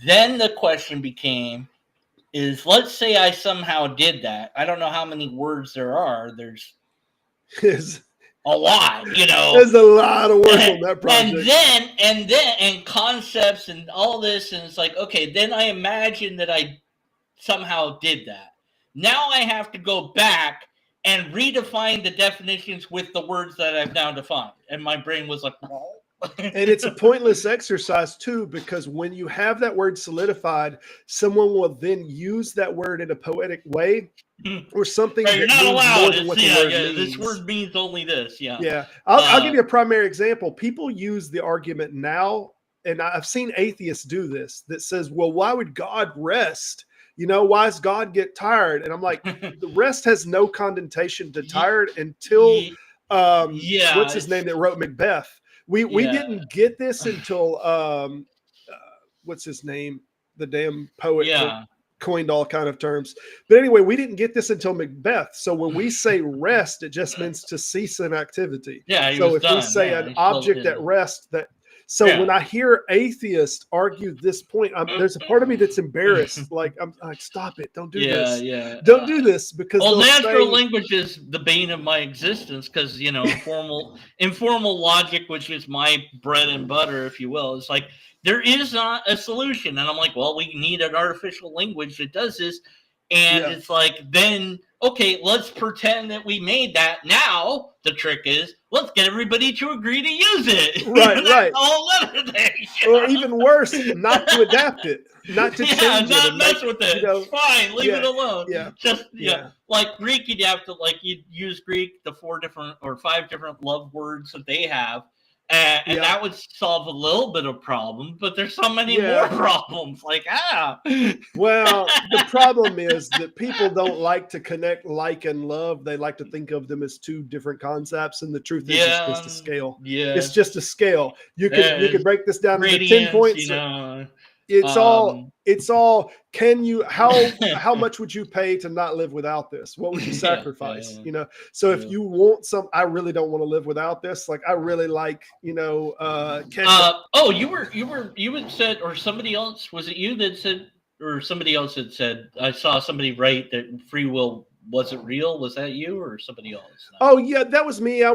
Then the question became, let's say I somehow did that. I don't know how many words there are. There's a lot, There's a lot of work on that project. And concepts and all this, and it's like, okay, then I imagine that I somehow did that. Now I have to go back and redefine the definitions with the words that I've now defined. And my brain was like, and it's a pointless exercise too, because when you have that word solidified, someone will then use that word in a poetic way or something. Right, you're not allowed. Means. This word means only this. Yeah. I'll give you a primary example. People use the argument now, and I've seen atheists do this, that says, well, why would God rest? Why does God get tired? And I'm like, the rest has no connotation to tired until what's his name that wrote Macbeth? We didn't get this until what's his name? The damn poet that coined all kind of terms. But anyway, we didn't get this until Macbeth. So when we say rest, it just means to cease an activity. Yeah. So if we say an object at rest, when I hear atheists argue this point, there's a part of me that's embarrassed. Like I'm like, stop it! Don't do this. Yeah. Don't do this because natural language is the bane of my existence because informal logic, which is my bread and butter, if you will, it's like there is not a solution, and I'm like, well, we need an artificial language that does this, and it's like then. Okay, let's pretend that we made that. Now the trick is let's get everybody to agree to use it. Right. All other things, or even worse, not to adapt it, not to change not it, mess with it. Fine, leave it alone. Just like Greek, you'd use Greek, the 4 different or 5 different love words that they have, And that would solve a little bit of problem, but there's so many more problems. Like, Well, the problem is that people don't like to connect like and love. They like to think of them as two different concepts, and the truth is it's just a scale. Yeah. It's just a scale. You could break this down into 10 points. It's all can you how much would you pay to not live without this? What would you sacrifice? So if you want I really don't want to live without this. Like I really like, ketchup. You had said, or somebody else, was it you that said, or somebody else had said, I saw somebody write that free will wasn't real. Was that you or somebody else? No. Oh yeah, that was me. I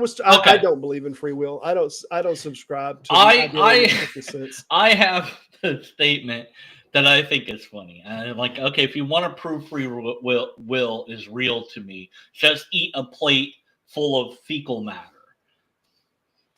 don't believe in free will. I don't subscribe to the idea of I have a statement that I think is funny. I'm like, okay, if you want to prove free will is real to me, just eat a plate full of fecal matter.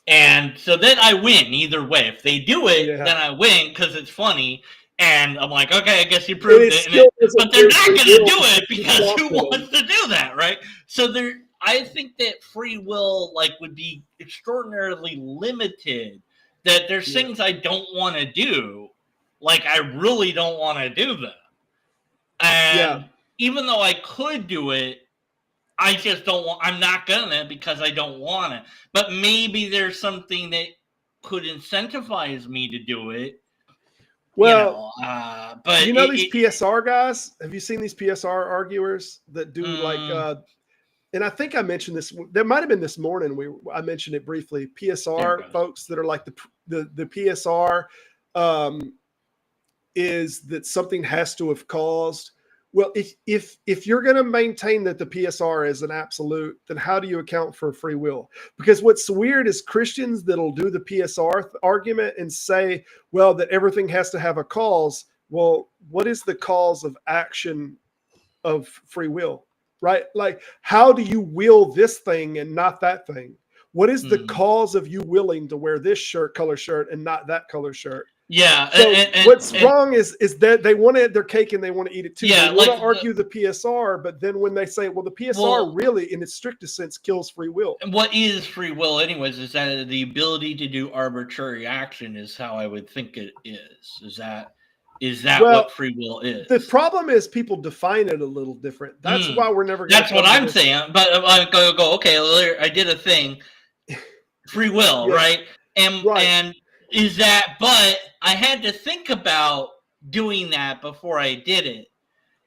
And so then I win either way. If they do it, then I win because it's funny. And I'm like, okay, I guess you proved it. But they're not going to do it because who wants to do that, right? So I think that free will would be extraordinarily limited. That there's things I don't want to do. Like I really don't want to do them. And even though I could do it, I just don't want. I'm not gonna because I don't want it. But maybe there's something that could incentivize me to do it. Well, but these PSR guys. Have you seen these PSR arguers that do and I think I mentioned this. There might have been this morning. I mentioned it briefly. PSR folks that are like the PSR is that something has to have caused. Well, if you're going to maintain that the PSR is an absolute, then how do you account for free will? Because what's weird is Christians that'll do the PSR argument and say, well, that everything has to have a cause. Well, what is the cause of action of free will, right? Like, how do you will this thing and not that thing? What is the cause of you willing to wear this color shirt and not that color shirt? Yeah. So what's wrong is that they want to eat their cake and they want to eat it too. Yeah, they want to argue the PSR, but then when they say, well, the PSR really, in its strictest sense, kills free will. And what is free will, anyways, is that the ability to do arbitrary action is how I would think it is. Is that what free will is? The problem is people define it a little different. That's why we're never going to. That's what I'm saying. But I go, okay, I did a thing. Free will, right? And is that, but I had to think about doing that before I did it.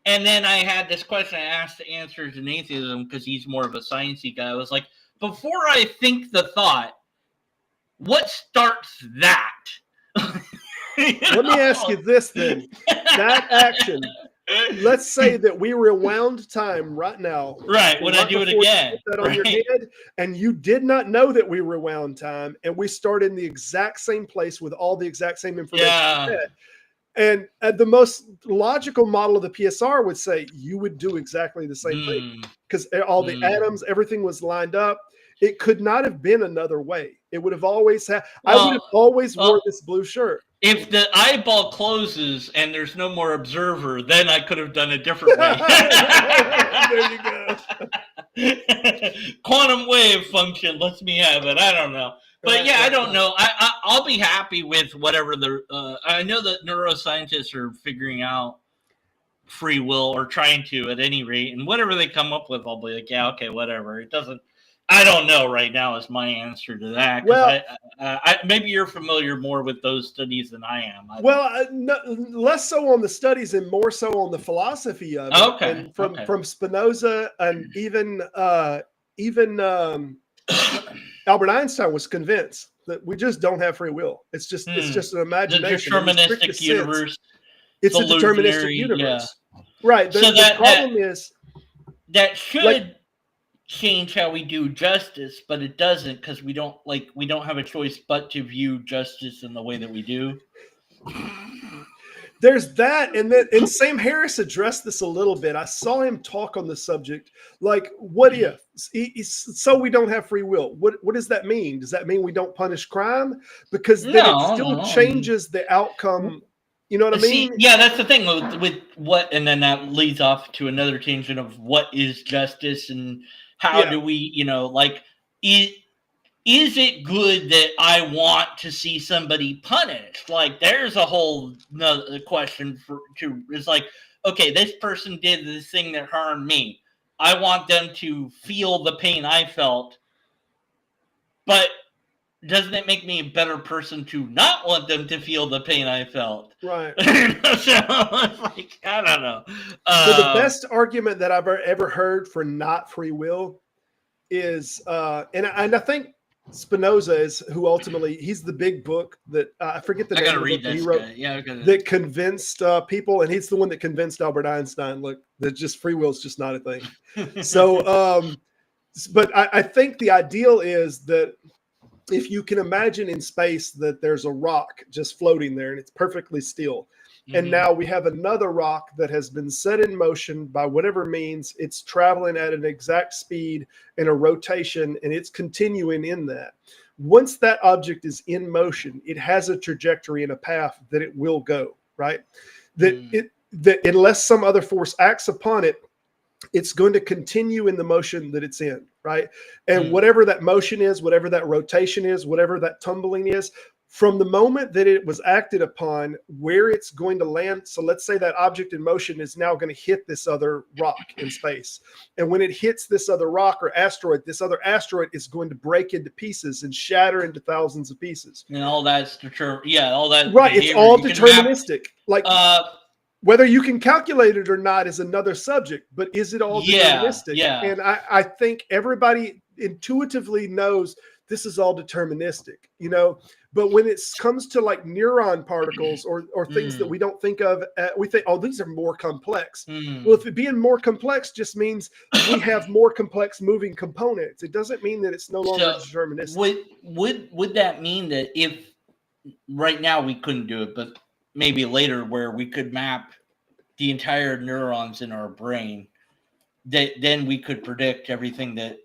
And then I had this question I asked to Answers in Atheism because he's more of a sciencey guy. I was like, before I think the thought, what starts that? Let me ask you this then. That action, let's say that we rewound time right now. Right, when I do it again. You put that on your head, and you did not know that we rewound time, and we started in the exact same place with all the exact same information. Yeah. And the most logical model of the PSR would say you would do exactly the same thing because all the atoms, everything was lined up. It could not have been another way. It would have always had. I would have always wore this blue shirt. If the eyeball closes and there's no more observer, then I could have done it differently. There you go. Quantum wave function lets me have it. I don't know. But yeah, I don't know. I'll be happy with whatever I know that neuroscientists are figuring out free will or trying to at any rate. And whatever they come up with, I'll be like, yeah, okay, whatever. It doesn't. I don't know right now is my answer to that. Well, maybe you're familiar more with those studies than I am. No, less so on the studies and more so on the philosophy of it. Okay. And from Spinoza and even Albert Einstein was convinced that we just don't have free will. It's just an imagination. The deterministic universe. It's a deterministic universe. Yeah. Right. The problem is that should change how we do justice, but it doesn't because we don't have a choice but to view justice in the way that we do. There's that, and Sam Harris addressed this a little bit. I saw him talk on the subject. Like, what if? So we don't have free will. What does that mean? Does that mean we don't punish crime? Because then it still changes the outcome. You know what I mean? Yeah, that's the thing with what, and then that leads off to another tangent of what is justice and how do we, is it good that I want to see somebody punished? Like, there's a whole nother question it's like, okay, this person did this thing that harmed me. I want them to feel the pain I felt, but doesn't it make me a better person to not want them to feel the pain I felt? Right. So it's like, I don't know. So the best argument that I've ever heard for not free will is, and I think Spinoza is who ultimately, he's the big book that I forget the name of the book that he wrote, that convinced people, and he's the one that convinced Albert Einstein, look, that just free will is just not a thing. So, but I think the ideal is that if you can imagine in space that there's a rock just floating there and it's perfectly still, and now we have another rock that has been set in motion by whatever means, it's traveling at an exact speed in a rotation, and it's continuing in that. Once that object is in motion, it has a trajectory and a path that it will go, right? That unless some other force acts upon it, it's going to continue in the motion that it's in, right? And whatever that motion is, whatever that rotation is, whatever that tumbling is, from the moment that it was acted upon, where it's going to land. So let's say that object in motion is now going to hit this other rock in space. And when it hits this other rock or asteroid, this other asteroid is going to break into pieces and shatter into thousands of pieces. And all that's all that. Right. It's all deterministic. Like, whether you can calculate it or not is another subject, but is it all deterministic? Yeah. And I think everybody intuitively knows this is all deterministic, you know, but when it comes to like neuron particles or things that we don't think of, we think, oh, these are more complex. Well, if it being more complex just means we have more complex moving components, it doesn't mean that it's no longer deterministic. Would that mean that if right now we couldn't do it, but maybe later where we could map the entire neurons in our brain, that then we could predict everything that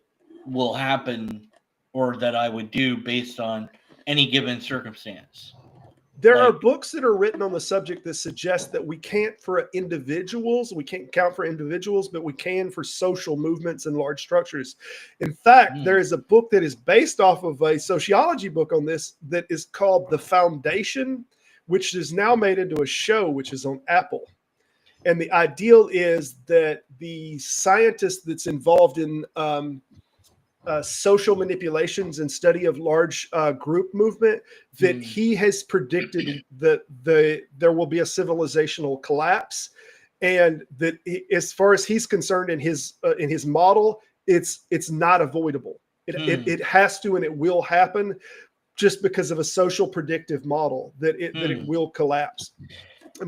will happen or that I would do based on any given circumstance? There are books that are written on the subject that suggest that we can't for individuals, we can't count for individuals, but we can for social movements and large structures. In fact, there is a book that is based off of a sociology book on this that is called The Foundation, which is now made into a show, which is on Apple. And the ideal is that the scientist that's involved in social manipulations and study of large group movement, that he has predicted that there will be a civilizational collapse, and that as far as he's concerned in his model, it's not avoidable. It has to, and it will happen, just because of a social predictive model that it will collapse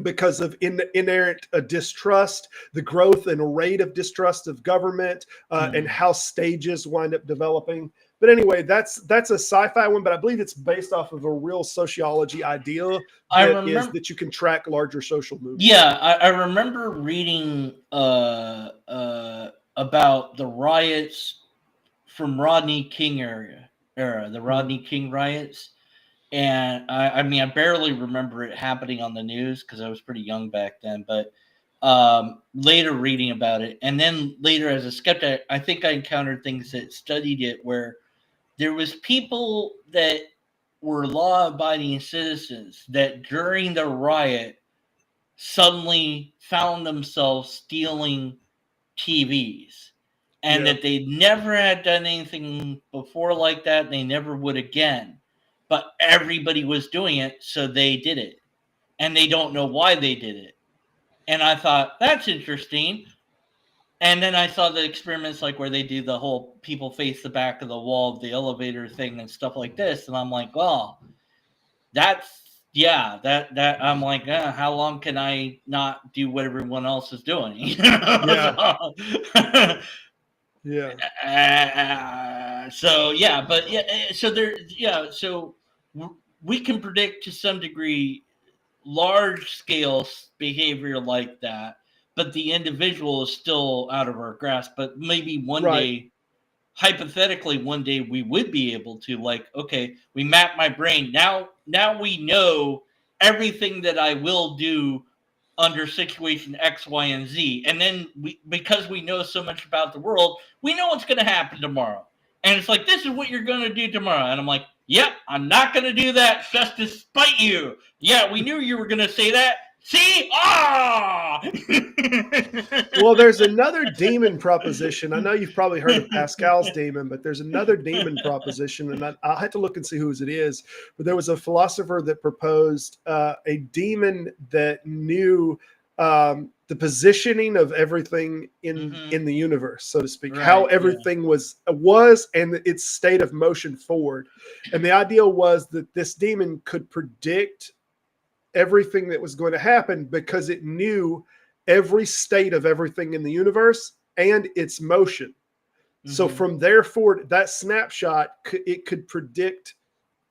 because of inherent distrust, the growth and rate of distrust of government, and how stages wind up developing. But anyway, that's a sci-fi one, but I believe it's based off of a real sociology ideal that you can track larger social movements. Yeah, I remember reading about the riots from Rodney King era, the Rodney King riots. And I mean, I barely remember it happening on the news because I was pretty young back then. But later reading about it, and then later as a skeptic, I think I encountered things that studied it where there was people that were law-abiding citizens that during the riot suddenly found themselves stealing TVs. And that they never had done anything before like that. And they never would again. But everybody was doing it, so they did it. And they don't know why they did it. And I thought, that's interesting. And then I saw the experiments like where they do the whole people face the back of the wall of the elevator thing and stuff like this. And I'm like, well, I'm like, how long can I not do what everyone else is doing? So we can predict to some degree large scale behavior like that, but the individual is still out of our grasp. But maybe one day, hypothetically, one day we would be able to, like, okay, we map my brain. Now we know everything that I will do under situation X, Y, and Z. And then because we know so much about the world, we know what's going to happen tomorrow. And it's like, this is what you're going to do tomorrow. And I'm like, yep, I'm not going to do that just to spite you. Yeah, we knew you were going to say that. See? Ah! Well, there's another demon proposition. I know you've probably heard of Pascal's demon, but there's another demon proposition, and I'll have to look and see whose it is. But there was a philosopher that proposed a demon that knew the positioning of everything in the universe, so to speak, how everything was and its state of motion forward. And the idea was that this demon could predict everything that was going to happen because it knew every state of everything in the universe and its motion. So from there forward, that snapshot, it could predict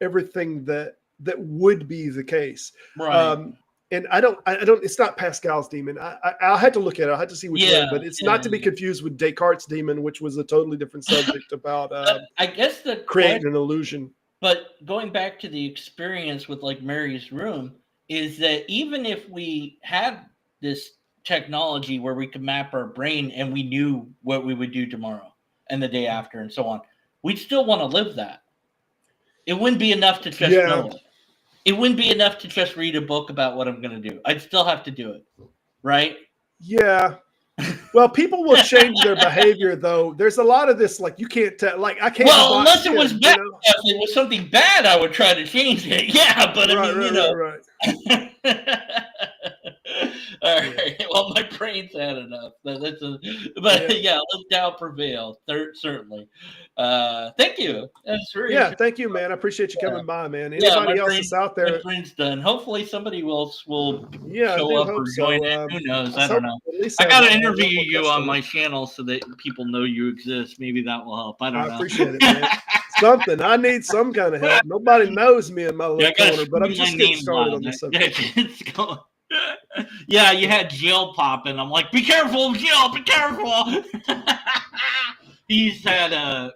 everything that would be the case. Right. And I don't, it's not Pascal's demon. I'll have to look at it. I'll have to see which one, but it's not to be confused with Descartes' demon, which was a totally different subject about I guess creating an illusion. But going back to the experience with like Mary's room, is that even if we had this technology where we could map our brain and we knew what we would do tomorrow and the day after and so on, we'd still want to live that. It wouldn't be enough to just know it. It wouldn't be enough to just read a book about what I'm going to do. I'd still have to do it, right? Yeah. Well, people will change their behavior, though. There's a lot of this, like, you can't tell. Like, I can't. Well, unless it was bad. You know? If it was something bad, I would try to change it. Yeah, but I mean, you know. Right. All right. Yeah. Well, my brain's had enough. But yeah, let doubt prevail. Certainly. Thank you. That's very thank you, man. I appreciate you coming by, man. Anybody else that's out there? My brain's done. Hopefully, somebody else will show up or join in. Who knows? I don't know. I got to interview you on my channel so that people know you exist. Maybe that will help. I don't know. I appreciate it, man. Something. I need some kind of help. Nobody knows me in my little corner, but I'm just getting started on this subject. Yeah, you had Jill popping. I'm like, be careful, Jill, be careful. He's had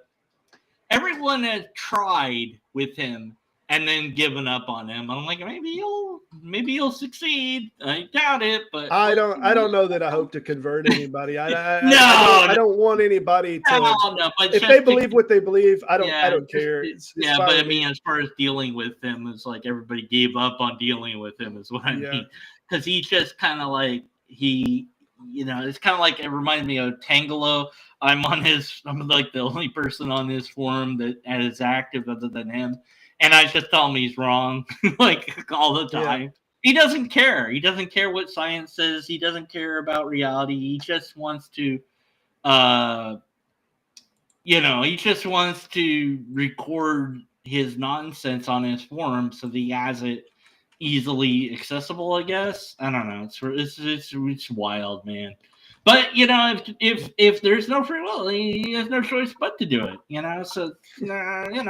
everyone has tried with him and then given up on him. I'm like, maybe you'll succeed. I doubt it, but I don't know that I hope to convert anybody. I don't want anybody to. If they believe what they believe, I don't care. It's but I mean, as far as dealing with him, it's like everybody gave up on dealing with him. Is what I mean, because he's just kind of like it's kind of like it reminds me of Tangelo. I'm like the only person on his forum that is active other than him. And I just tell him he's wrong, like all the time. Yeah. He doesn't care. He doesn't care what science says. He doesn't care about reality. He just wants to, he just wants to record his nonsense on his forum so that he has it easily accessible, I guess. I don't know. It's wild, man. But if there's no free will, he has no choice but to do it. So I don't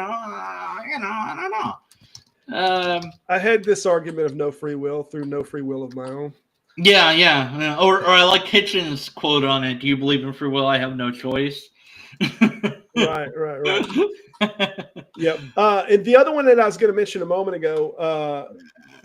know. I had this argument of no free will through no free will of my own. Yeah. Or I like Hitchens' quote on it. Do you believe in free will? I have no choice. Right. Yep. And the other one that I was going to mention a moment ago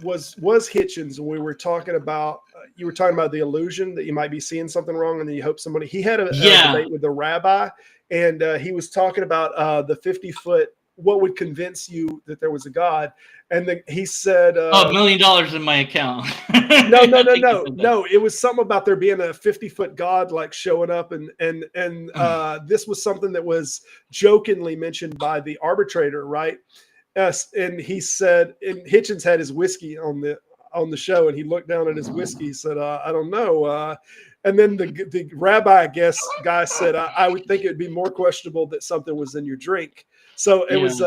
was Hitchens. We were talking about. You were talking about the illusion that you might be seeing something wrong, and then you hope somebody. He had a debate with the rabbi, and he was talking about the 50-foot. What would convince you that there was a God? And then he said, $1 million in my account. No. It was something about there being a 50-foot God like showing up, and this was something that was jokingly mentioned by the arbitrator, right? And he said, and Hitchens had his whiskey on the show, and he looked down at his whiskey. He said, I don't know. And then the rabbi, I guess, guy said, I would think it would be more questionable that something was in your drink. So it was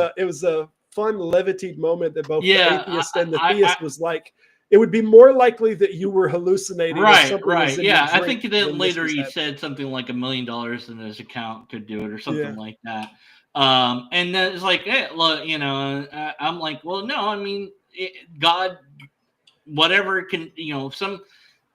a fun levity moment that both the atheist and the theist was like, it would be more likely that you were hallucinating. Right. Yeah, I think that later he said something like $1 million in his account could do it or something like that. And then it's like, hey, look, I'm like, well, no, I mean, God, whatever can,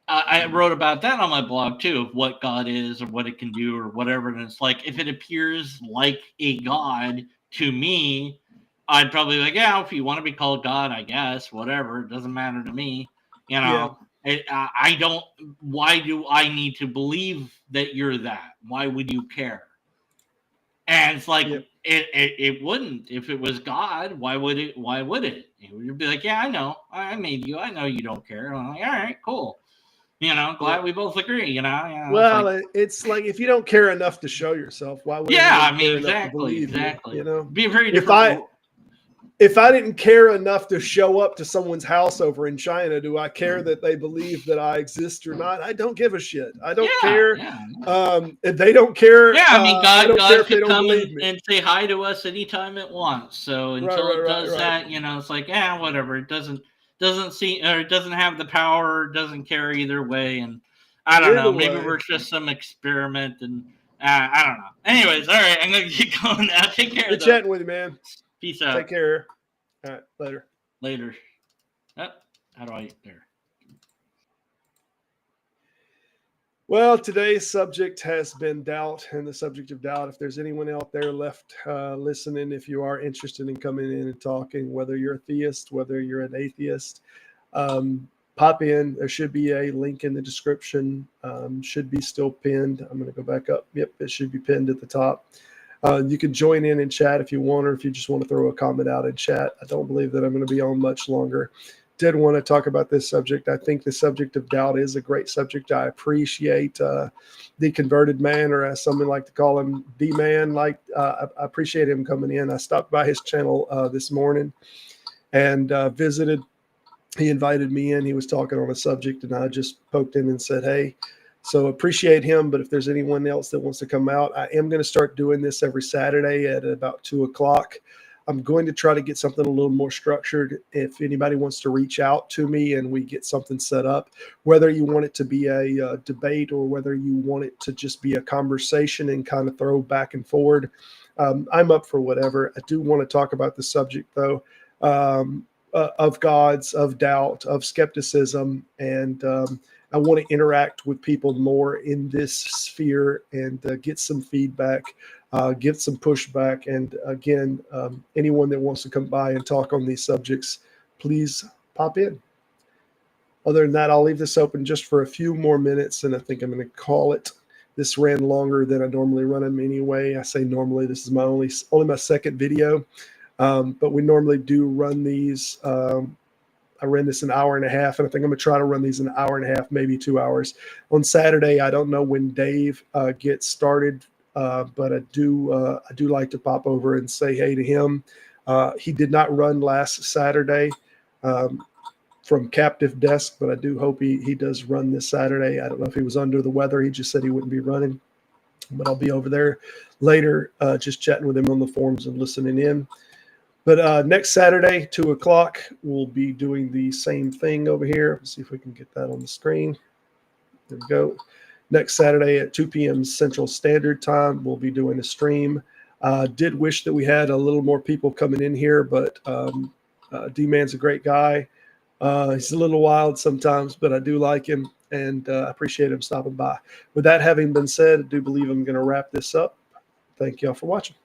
I wrote about that on my blog too, of what God is or what it can do or whatever. And it's like, if it appears like a God to me, I'd probably be like, yeah, if you want to be called God, I guess, whatever. It doesn't matter to me. I don't, why do I need to believe that you're that? Why would you care? And it's like, Yep. it wouldn't. If it was God, why would it? Why would it? It would be like, yeah, I know. I made you. I know you don't care. I'm like, all right, cool. Glad we both agree, Yeah, Well, it's like if you don't care enough to show yourself, why would anyone care enough to believe exactly. you? Be a very different. If I didn't care enough to show up to someone's house over in China, do I care that they believe that I exist or not? I don't give a shit. I don't care. If they don't care, yeah, I mean, I don't care God if they could don't come believe me. and say hi to us anytime it wants. So until it does that, it's like, whatever. It doesn't seem, or it doesn't have the power, doesn't care either way. And I don't know. Maybe we're just some experiment, and I don't know. Anyways, all right, I'm gonna keep going now. Take care. Good chatting with you, man. Peace out. Take care. All right, later. Later. Oh, how do I there? Well, today's subject has been doubt, and the subject of doubt. If there's anyone out there left listening, if you are interested in coming in and talking, whether you're a theist, whether you're an atheist, pop in. There should be a link in the description. Should be still pinned. I'm going to go back up. Yep, it should be pinned at the top. You can join in and chat if you want, or if you just want to throw a comment out in chat. I don't believe that I'm going to be on much longer. Did want to talk about this subject. I think the subject of doubt is a great subject. I appreciate the converted man, or as someone like to call him, D-Man. I appreciate him coming in. I stopped by his channel this morning and visited. He invited me in. He was talking on a subject, and I just poked in and said, hey. So appreciate him, but if there's anyone else that wants to come out, I am going to start doing this every Saturday at about 2 o'clock. I'm going to try to get something a little more structured. If anybody wants to reach out to me and we get something set up, whether you want it to be a debate or whether you want it to just be a conversation and kind of throw back and forward, I'm up for whatever. I do want to talk about the subject, though, of gods, of doubt, of skepticism, and I want to interact with people more in this sphere and get some feedback, get some pushback. And again, anyone that wants to come by and talk on these subjects, please pop in. Other than that, I'll leave this open just for a few more minutes, and I think I'm going to call it. This ran longer than I normally run them anyway. I say normally, this is my only my second video, but we normally do run these. I ran this an hour and a half, and I think I'm going to try to run these an hour and a half, maybe 2 hours. On Saturday, I don't know when Dave gets started, but I do like to pop over and say hey to him. He did not run last Saturday from Captive Desk, but I do hope he does run this Saturday. I don't know if he was under the weather. He just said he wouldn't be running, but I'll be over there later just chatting with him on the forums and listening in. But next Saturday, 2 o'clock, we'll be doing the same thing over here. Let's see if we can get that on the screen. There we go. Next Saturday at 2 p.m. Central Standard Time, we'll be doing a stream. Did wish that we had a little more people coming in here, but D-Man's a great guy. He's a little wild sometimes, but I do like him, and I appreciate him stopping by. With that having been said, I do believe I'm going to wrap this up. Thank y'all for watching.